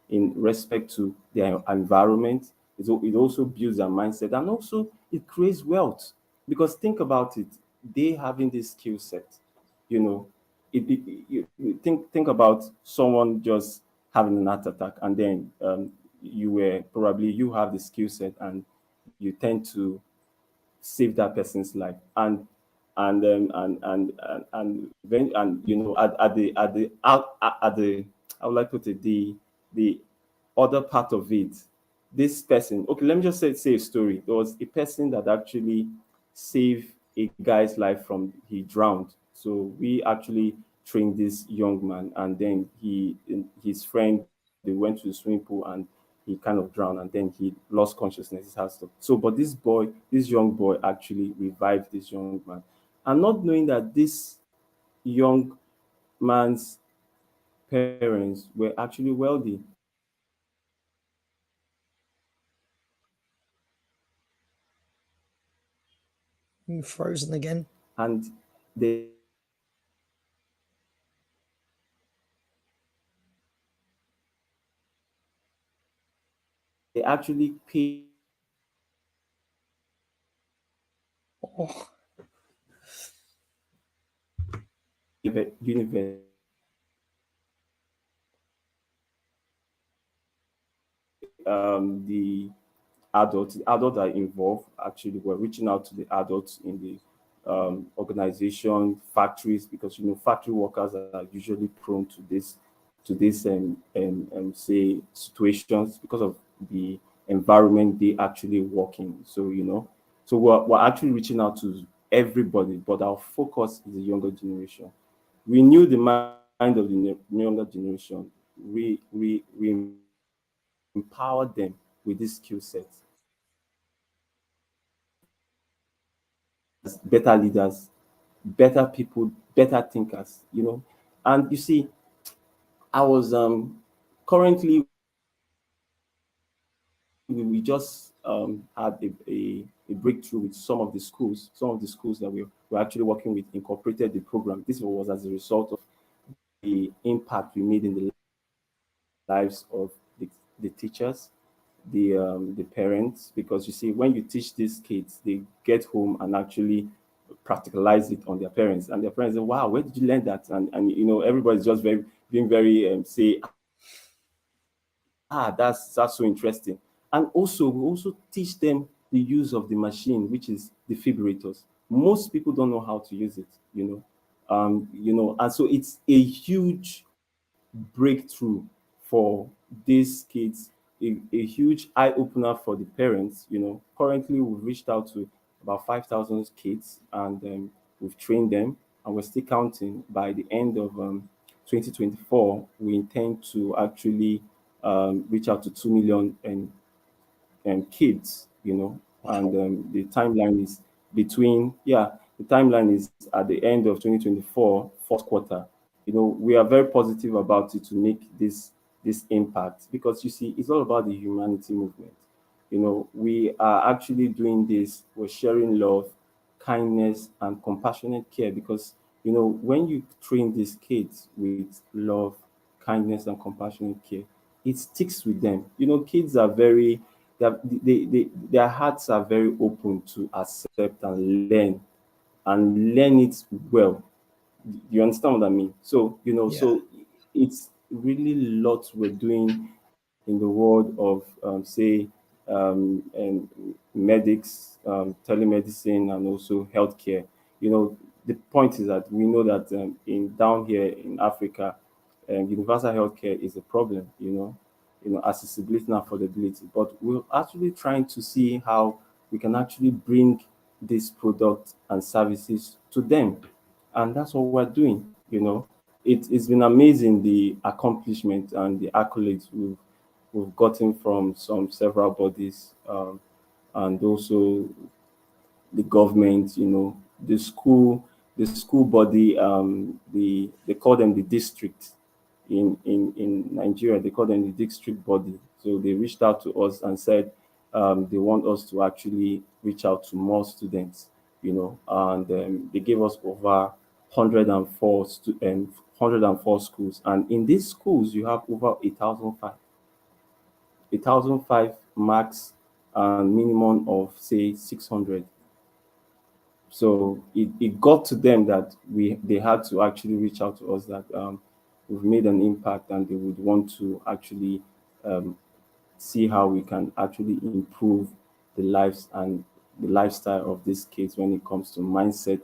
in respect to their environment. It also builds their mindset, and also it creates wealth. Because think about it, they having this skill set, you know you think about someone just having an heart attack, and then you have the skill set, and you tend to save that person's life. And at the I would like to put it, the other part of it, this person, okay, let me just say a story. There was a person that actually saved a guy's life from he drowned. So we actually trained this young man, and then his friend, they went to the swimming pool, and he kind of drowned, and then he lost consciousness, his heart stopped. So but this young boy actually revived this young man, and not knowing that this young man's parents were actually wealthy, You frozen again. and they actually paid Oh, university. The adults are involved, actually were reaching out to the adults in the organization, factories, because factory workers are usually prone to this say situations, because of the environment they actually work in. So we're actually reaching out to everybody, but our focus is the younger generation. We knew the mind of the younger generation. We empowered them with this skill set, as better leaders, better people, better thinkers. And you see, I was currently, we just had a breakthrough with some of the schools that we're actually working with, incorporated the program. This was as a result of the impact we made in the lives of the teachers, the parents. Because you see, when you teach these kids, they get home and actually practicalize it on their parents, and their parents say, wow, where did you learn that? And everybody's just being very say, that's so interesting. And also, we also teach them the use of the machine, which is defibrillators. Most people don't know how to use it. And so it's a huge breakthrough for these kids, a huge eye opener for the parents. Currently, we've reached out to about 5,000 kids, and we've trained them, and we're still counting. By the end of 2024, we intend to actually reach out to 2 million and kids, and the timeline is the timeline is at the end of 2024, fourth quarter. We are very positive about it to make this impact, because you see, it's all about the humanity movement. We are actually doing this. We're sharing love, kindness, and compassionate care, because when you train these kids with love, kindness, and compassionate care, it sticks with them. Kids are very their hearts are very open to accept and learn it well. You understand what I mean? So, Yeah. it's really lots we're doing in the world of, say, and medics, telemedicine, and also healthcare. The point is that we know that in down here in Africa, universal healthcare is a problem. Accessibility and affordability. But we're actually trying to see how we can actually bring these products and services to them, and that's what we're doing. It's been amazing, the accomplishment and the accolades we've gotten from some several bodies, and also the government, the school body, they call them the district in Nigeria. They call them the district body. So they reached out to us and said they want us to actually reach out to more students, and they gave us over 104 104 schools, and in these schools you have over 8,005 marks and minimum of say 600. So it got to them that they had to actually reach out to us, that we've made an impact, and they would want to actually um, see how we can actually improve the lives and the lifestyle of these kids when it comes to mindset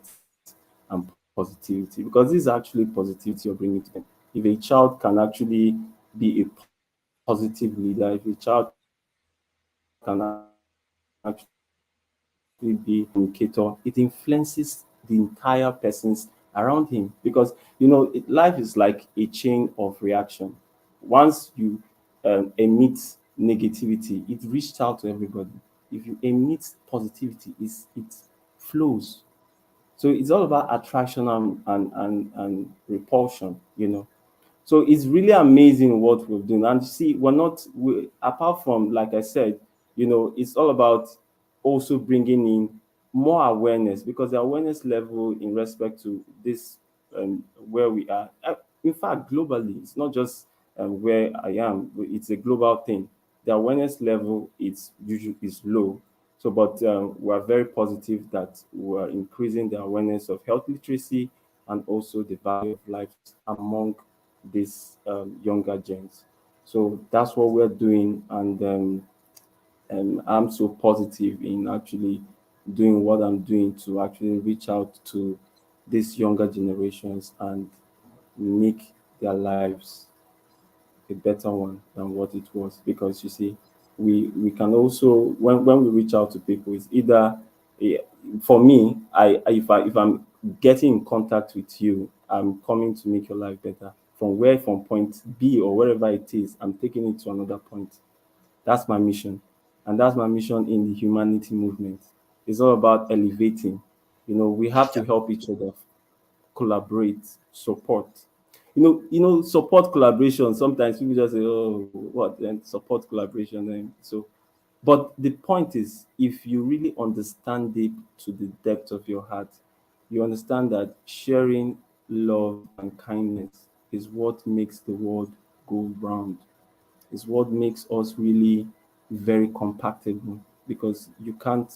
and positivity, because this is actually positivity you're bringing to them. If a child can actually be a positive leader, if a child can actually be a communicator, it influences the entire persons around him, because life is like a chain of reaction. Once you emit negativity, it reaches out to everybody. If you emit positivity, it flows. So it's all about attraction and repulsion. So it's really amazing what we're doing. And see, apart from, like I said, it's all about also bringing in more awareness, because the awareness level in respect to this, where we are, in fact, globally, it's not just where I am, it's a global thing. The awareness level is low. So, but we're very positive that we're increasing the awareness of health literacy and also the value of life among these younger gens. So that's what we're doing, and I'm so positive in actually doing what I'm doing to actually reach out to these younger generations and make their lives a better one than what it was. Because you see, we can also, when we reach out to people, it's either eh, for me, if I'm getting in contact with you, I'm coming to make your life better. From point B or wherever it is, I'm taking it to another point. That's my mission. And that's my mission in the humanity movement. It's all about elevating. We have to help each other, collaborate, support. Support collaboration. Sometimes people just say, "Oh, what?" And support collaboration. And so, but the point is, if you really understand deep to the depth of your heart, you understand that sharing love and kindness is what makes the world go round. Is what makes us really very compatible. Because you can't,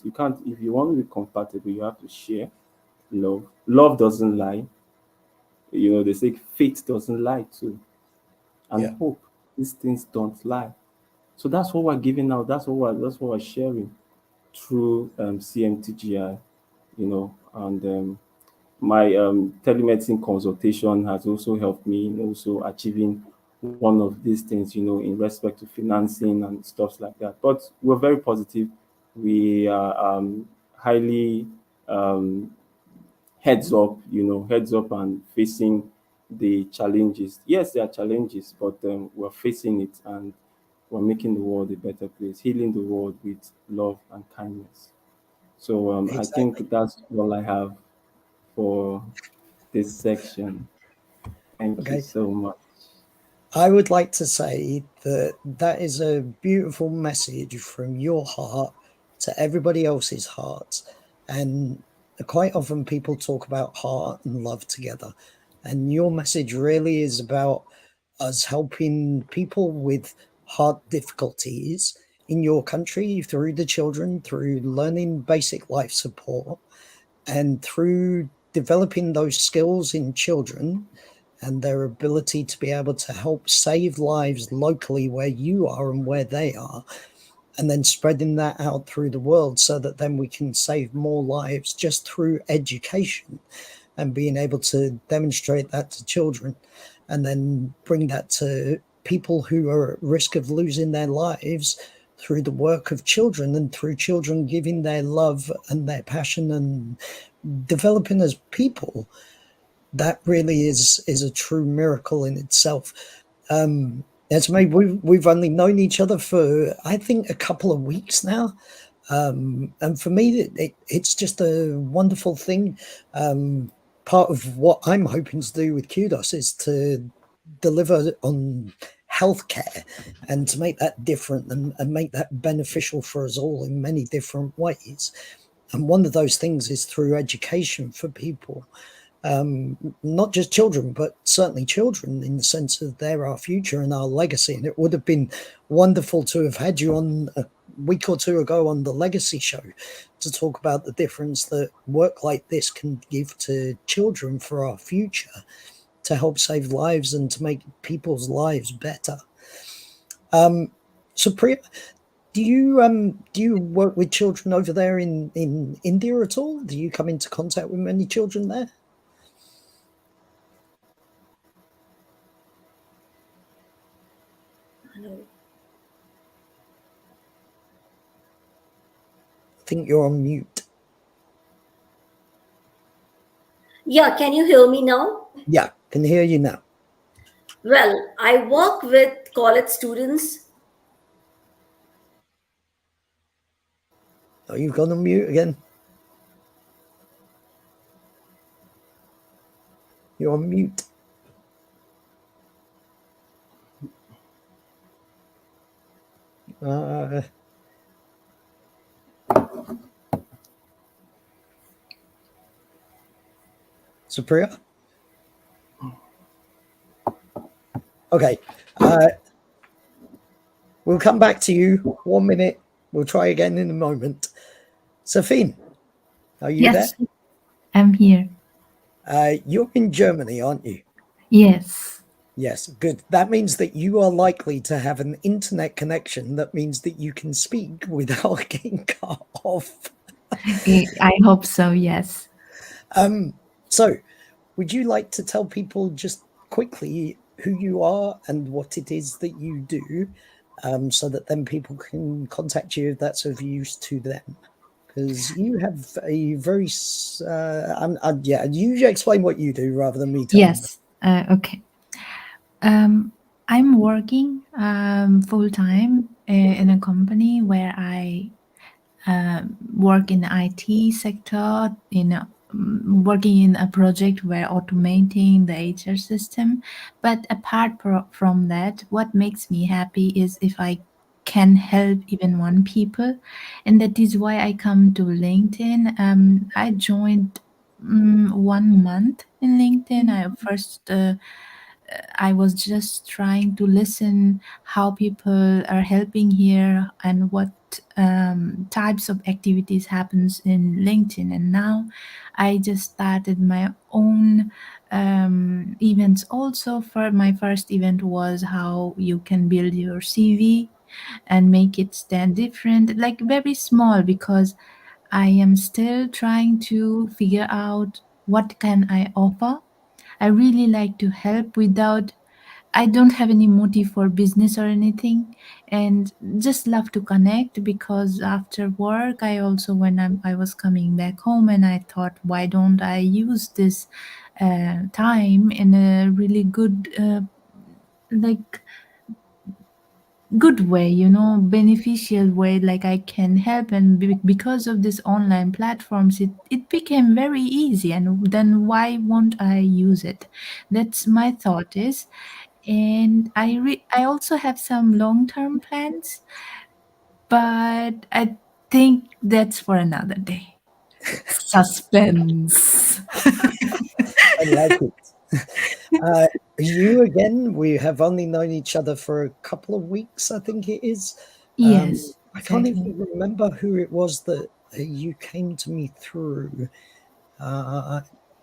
if you want to be compatible, you have to share love. Love doesn't lie. They say faith doesn't lie too, and Yeah. hope. These things don't lie. So that's what we're giving out. That's what we're sharing through CMTGI. And my telemedicine consultation has also helped me in also achieving one of these things, in respect to financing and stuff like that. But we're very positive. We are highly um, heads up and facing the challenges. Yes, there are challenges, but we're facing it, and we're making the world a better place, healing the world with love and kindness. So I Exactly. think that's all I have for this section. Thank you Okay. so much. I would like to say that that is a beautiful message from your heart to everybody else's hearts. And quite often people talk about heart and love together. And your message really is about us helping people with heart difficulties in your country through the children, through learning basic life support, and through developing those skills in children and their ability to be able to help save lives locally where you are and where they are, and then spreading that out through the world so that then we can save more lives just through education and being able to demonstrate that to children and then bring that to people who are at risk of losing their lives through the work of children and through children giving their love and their passion and developing as people. That really is a true miracle in itself. As maybe we've only known each other for I think a couple of weeks now, and for me it's just a wonderful thing. Part of what I'm hoping to do with Kudos is to deliver on healthcare and to make that different and make that beneficial for us all in many different ways. And one of those things is through education for people, not just children, but certainly children in the sense of they're our future and our legacy. And it would have been wonderful to have had you on a week or two ago on the Legacy Show to talk about the difference that work like this can give to children for our future, to help save lives and to make people's lives better. Supriya, do you work with children over there in India at all? Do you come into contact with many children there? Hello. I think you're on mute. Yeah, can you hear me now? Yeah, can hear you now. Well, I work with college students. Oh, you've gone on mute again. You're on mute. Uh, Supriya? Okay. We'll come back to you. 1 minute. We'll try again in a moment. Safine, are you Yes, there? I'm here. You're in Germany, aren't you? Yes. Yes, good. That means that you are likely to have an internet connection that means that you can speak without getting cut off. I hope so, yes. So, would you like to tell people just quickly who you are and what it is that you do, so that then people can contact you if that's of use to them? Because you have a very, yeah, you explain what you do rather than me telling them. Yes. Okay. I'm working full time in a company where I work in the IT sector, working in a project where automating the HR system. But apart from that, what makes me happy is if I can help even one people, and that is why I come to LinkedIn. I joined 1 month in LinkedIn. I was just trying to listen how people are helping here and what types of activities happens in LinkedIn. And now I just started my own events also. For my first event was how you can build your CV and make it stand different, like very small, because I am still trying to figure out what can I offer. I really like to help without, I don't have any motive for business or anything, and just love to connect. Because after work, I also, when I was coming back home, and I thought, why don't I use this time in a really good like good way, beneficial way, like I can help. And because of this online platforms, it became very easy. And then why won't I use it? That's my thought is. And I also have some long-term plans, but I think that's for another day. Suspense. I like it. You again, we have only known each other for a couple of weeks, I think it is. Yes, I can't exactly. even remember who it was that you came to me through. Uh,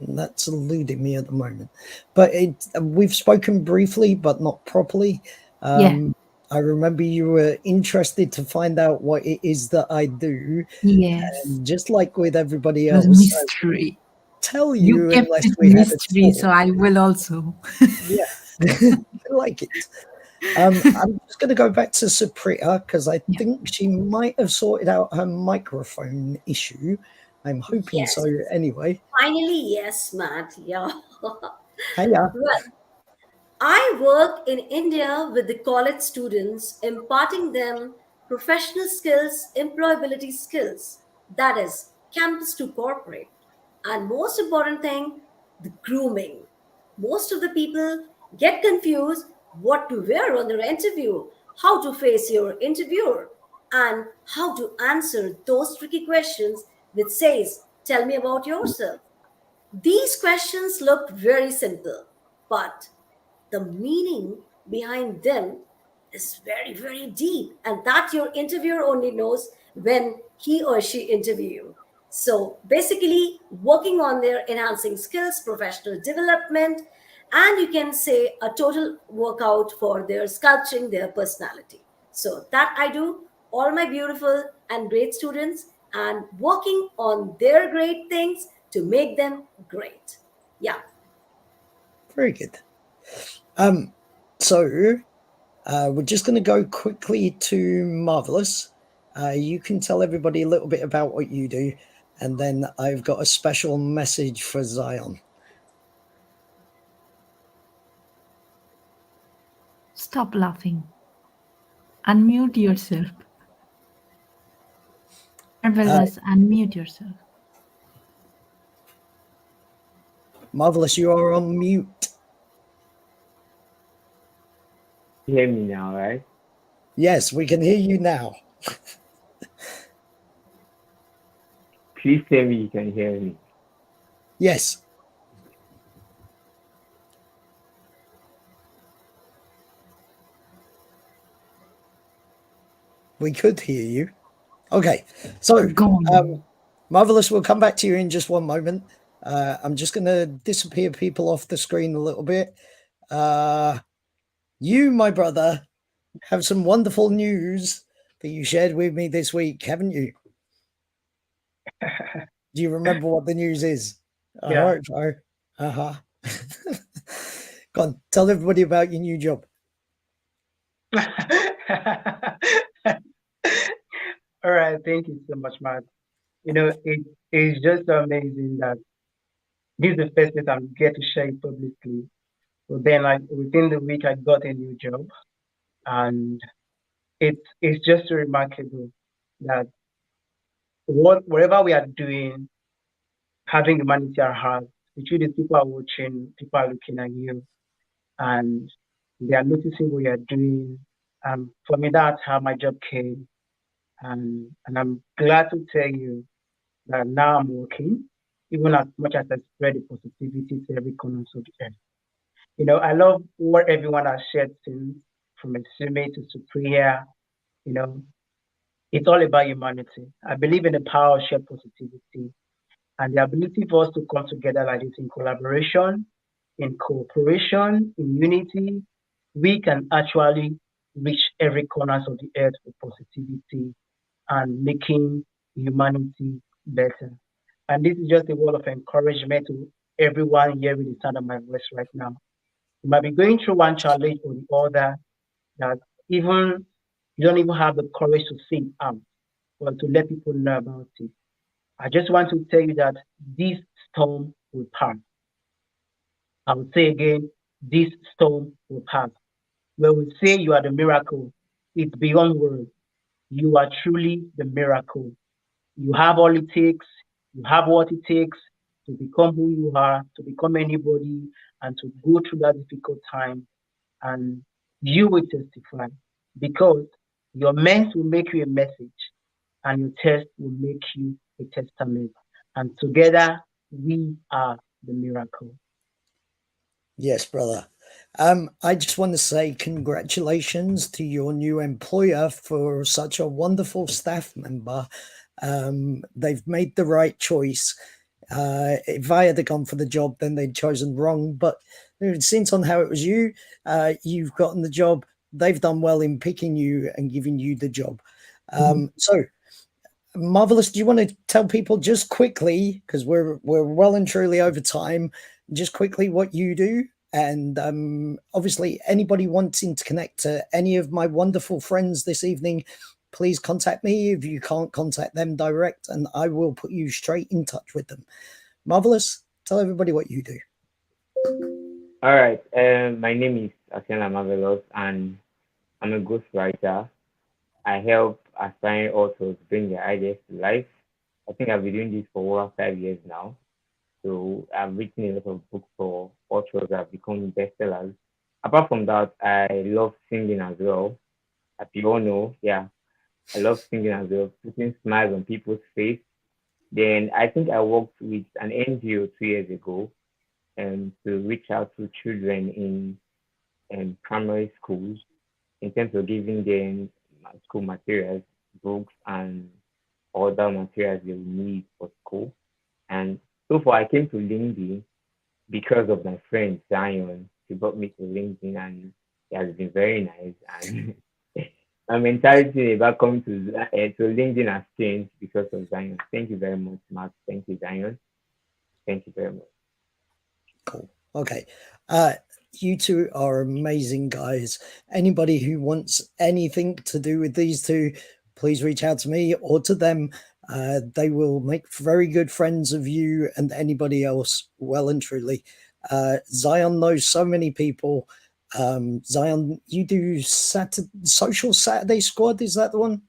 that's eluding me at the moment. But we've spoken briefly, but not properly. Yeah. I remember you were interested to find out what it is that I do. Yes. And just like with everybody It was else, I mystery. tell You you kept unless it we had a mystery, talk. so I will also. Yeah, I like it. I'm just going to go back to Supriya because I Yeah. think she might have sorted out her microphone issue. I'm hoping so Yes. anyway. Finally, yes, Matt. Yeah. Hiya. Well, I work in India with the college students, imparting them professional skills, employability skills, that is, campus to corporate. And most important thing, the grooming. Most of the people get confused what to wear on their interview, how to face your interviewer, and how to answer those tricky questions which says, tell me about yourself. These questions look very simple, but the meaning behind them is very, very deep, and that your interviewer only knows when he or she interview you. So basically, working on their enhancing skills, professional development, and you can say a total workout for their sculpturing their personality. So that I do, all my beautiful and great students, and working on their great things to make them great. Yeah. Very good. So we're just going to go quickly to Marvelous. You can tell everybody a little bit about what you do, and then I've got a special message for Zion. Stop laughing. Unmute yourself. Marvelous, unmute yourself. Marvelous, you are on mute. Hear me now, right? Yes, we can hear you now. Please tell me you can hear me. Yes. We could hear you. Okay, so Gone. Marvelous, we'll come back to you in just one moment. I'm just going to disappear people off the screen a little bit. You, my brother, have some wonderful news that you shared with me this week, haven't you? Do you remember what the news is? I Yeah. hope so. Uh-huh. Go on, tell everybody about your new job. All right, thank you so much, Matt. It is just amazing that this is the first time I'm get to share it publicly. So then, within the week, I got a new job, and it's just so remarkable that whatever we are doing, having humanity at heart, the truth is people are watching, people are looking at you, and they are noticing what you are doing. For me, that's how my job came, and I'm glad to tell you that now I'm working, even as much as I spread the positivity to every corner of the earth. I love what everyone has shared since, from Sume to Supriya. You know, it's all about humanity. I believe in the power of shared positivity and the ability for us to come together like this in collaboration, in cooperation, in unity. We can actually reach every corner of the earth with positivity and making humanity better. And this is just a word of encouragement to everyone hearing the sound of my voice right now. You might be going through one challenge or the other that even you don't even have the courage to say it out or to let people know about it. I just want to tell you that this storm will pass. I will say again, this storm will pass. When we say you are the miracle, It's beyond words. You are truly the miracle. You have all it takes. You have what it takes to become who you are, to become anybody, and to go through that difficult time. And you will testify because your mess will make you a message, and your test will make you a testament. And together, we are the miracle. Yes, brother. I just want to say congratulations to your new employer for such a wonderful staff member. They've made the right choice. If I had gone for the job, then they'd chosen wrong. But since on how it was you, you've gotten the job. They've done well in picking you and giving you the job. So, Marvelous, do you want to tell people just quickly, because we're well and truly over time, just quickly what you do? And obviously, anybody wanting to connect to any of my wonderful friends this evening, please contact me if you can't contact them direct, and I will put you straight in touch with them. Marvelous, tell everybody what you do. All right. My name is Asiana Marvelous, and I'm a ghostwriter. I help aspiring authors bring their ideas to life. I think I've been doing this for over 5 years now. So I've written a lot of books for authors that have become bestsellers. Apart from that, I love singing as well. As you all know, yeah, I love singing as well, putting smiles on people's face. Then I think I worked with an NGO 2 years ago to reach out to children in primary schools in terms of giving them school materials, books, and other materials they will need for school. And so far, I came to LinkedIn because of my friend Zion. She brought me to LinkedIn, and it has been very nice. And my mentality about coming to LinkedIn has changed because of Zion. Thank you very much, Mark. Thank you, Zion. Thank you very much. Cool. Okay. You two are amazing guys. Anybody who wants anything to do with these two, please reach out to me or to them. They will make very good friends of you and anybody else, well and truly. Zion knows so many people. Zion, you do Social Saturday Squad, is that the one?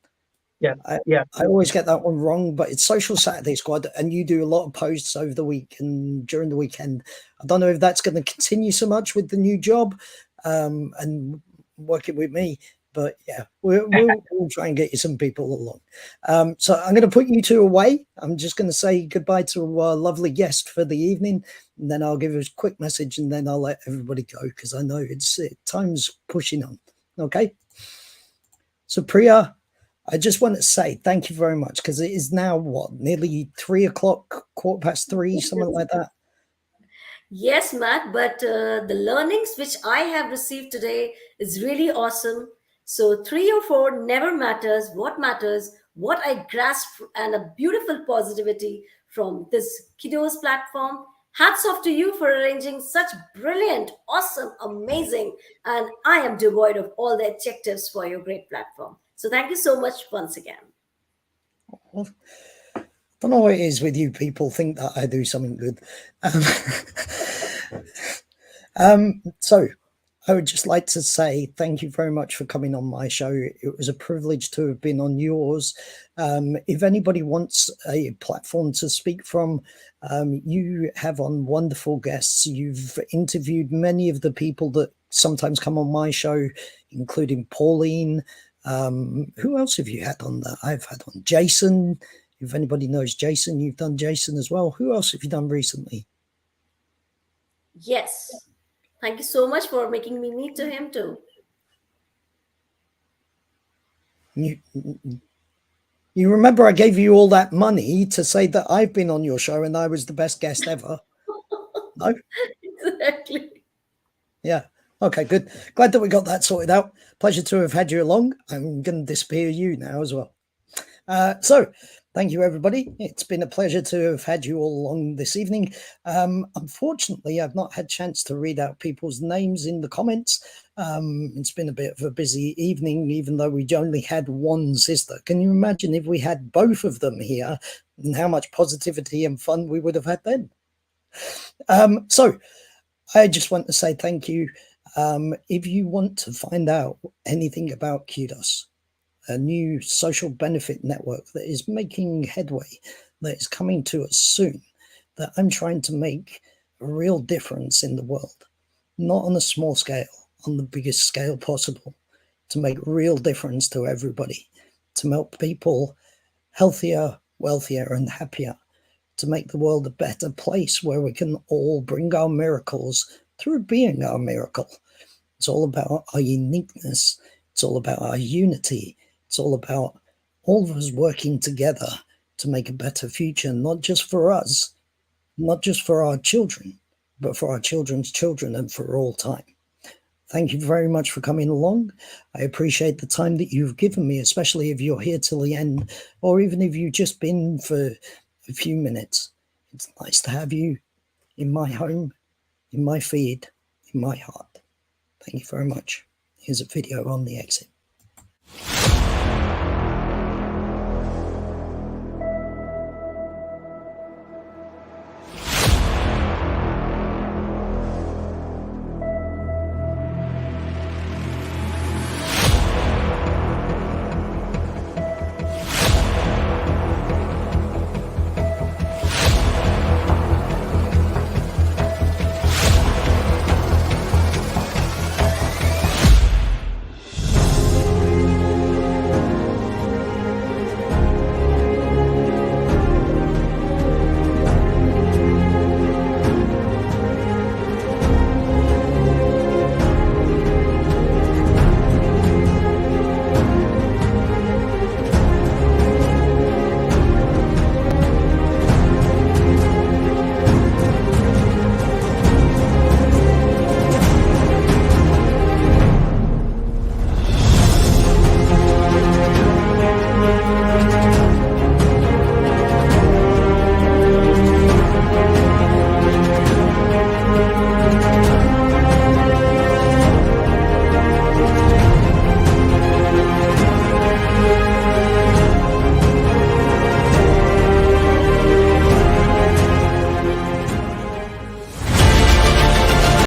Yeah, I always get that one wrong, but it's Social Saturday Squad, and you do a lot of posts over the week and during the weekend. I don't know if that's going to continue so much with the new job and working with me, but yeah, we'll try and get you some people along. So I'm going to put you two away. I'm just going to say goodbye to our lovely guest for the evening, and then I'll give a quick message, and then I'll let everybody go because I know time's pushing on. Okay, so Priya, I just want to say thank you very much because it is now nearly 3 o'clock, 3:15, something like that. Yes, Matt, but the learnings which I have received today is really awesome. So, 3 or 4 never matters. What matters, what I grasp, and a beautiful positivity from this Kudos platform. Hats off to you for arranging such brilliant, awesome, amazing, and I am devoid of all the adjectives for your great platform. So, thank you so much once again. Well, I don't know what it is with you people think that I do something good. So I would just like to say thank you very much for coming on my show. It was a privilege to have been on yours. If anybody wants a platform to speak from, you have on wonderful guests. You've interviewed many of the people that sometimes come on my show, including Pauline. Who else have you had on that? I've had on Jason. If anybody knows Jason, you've done Jason as well. Who else have you done recently? Yes. Thank you so much for making me meet to him too. You remember I gave you all that money to say that I've been on your show and I was the best guest ever? No? Exactly. Yeah. Okay, good. Glad that we got that sorted out. Pleasure to have had you along. I'm going to disappear you now as well. So thank you, everybody. It's been a pleasure to have had you all along this evening. Unfortunately, I've not had a chance to read out people's names in the comments. It's been a bit of a busy evening, even though we only had one sister. Can you imagine if we had both of them here and how much positivity and fun we would have had then? So I just want to say thank you. If you want to find out anything about Kudos, a new social benefit network that is making headway, that is coming to us soon, that I'm trying to make a real difference in the world, not on a small scale, on the biggest scale possible, to make real difference to everybody, to make people healthier, wealthier, and happier, to make the world a better place where we can all bring our miracles through being our miracle. It's all about our uniqueness. It's all about our unity. It's all about all of us working together to make a better future, not just for us, not just for our children, but for our children's children and for all time. Thank you very much for coming along. I appreciate the time that you've given me, especially if you're here till the end, or even if you've just been for a few minutes. It's nice to have you in my home, in my feed, in my heart. Thank you very much. Here's a video on the exit.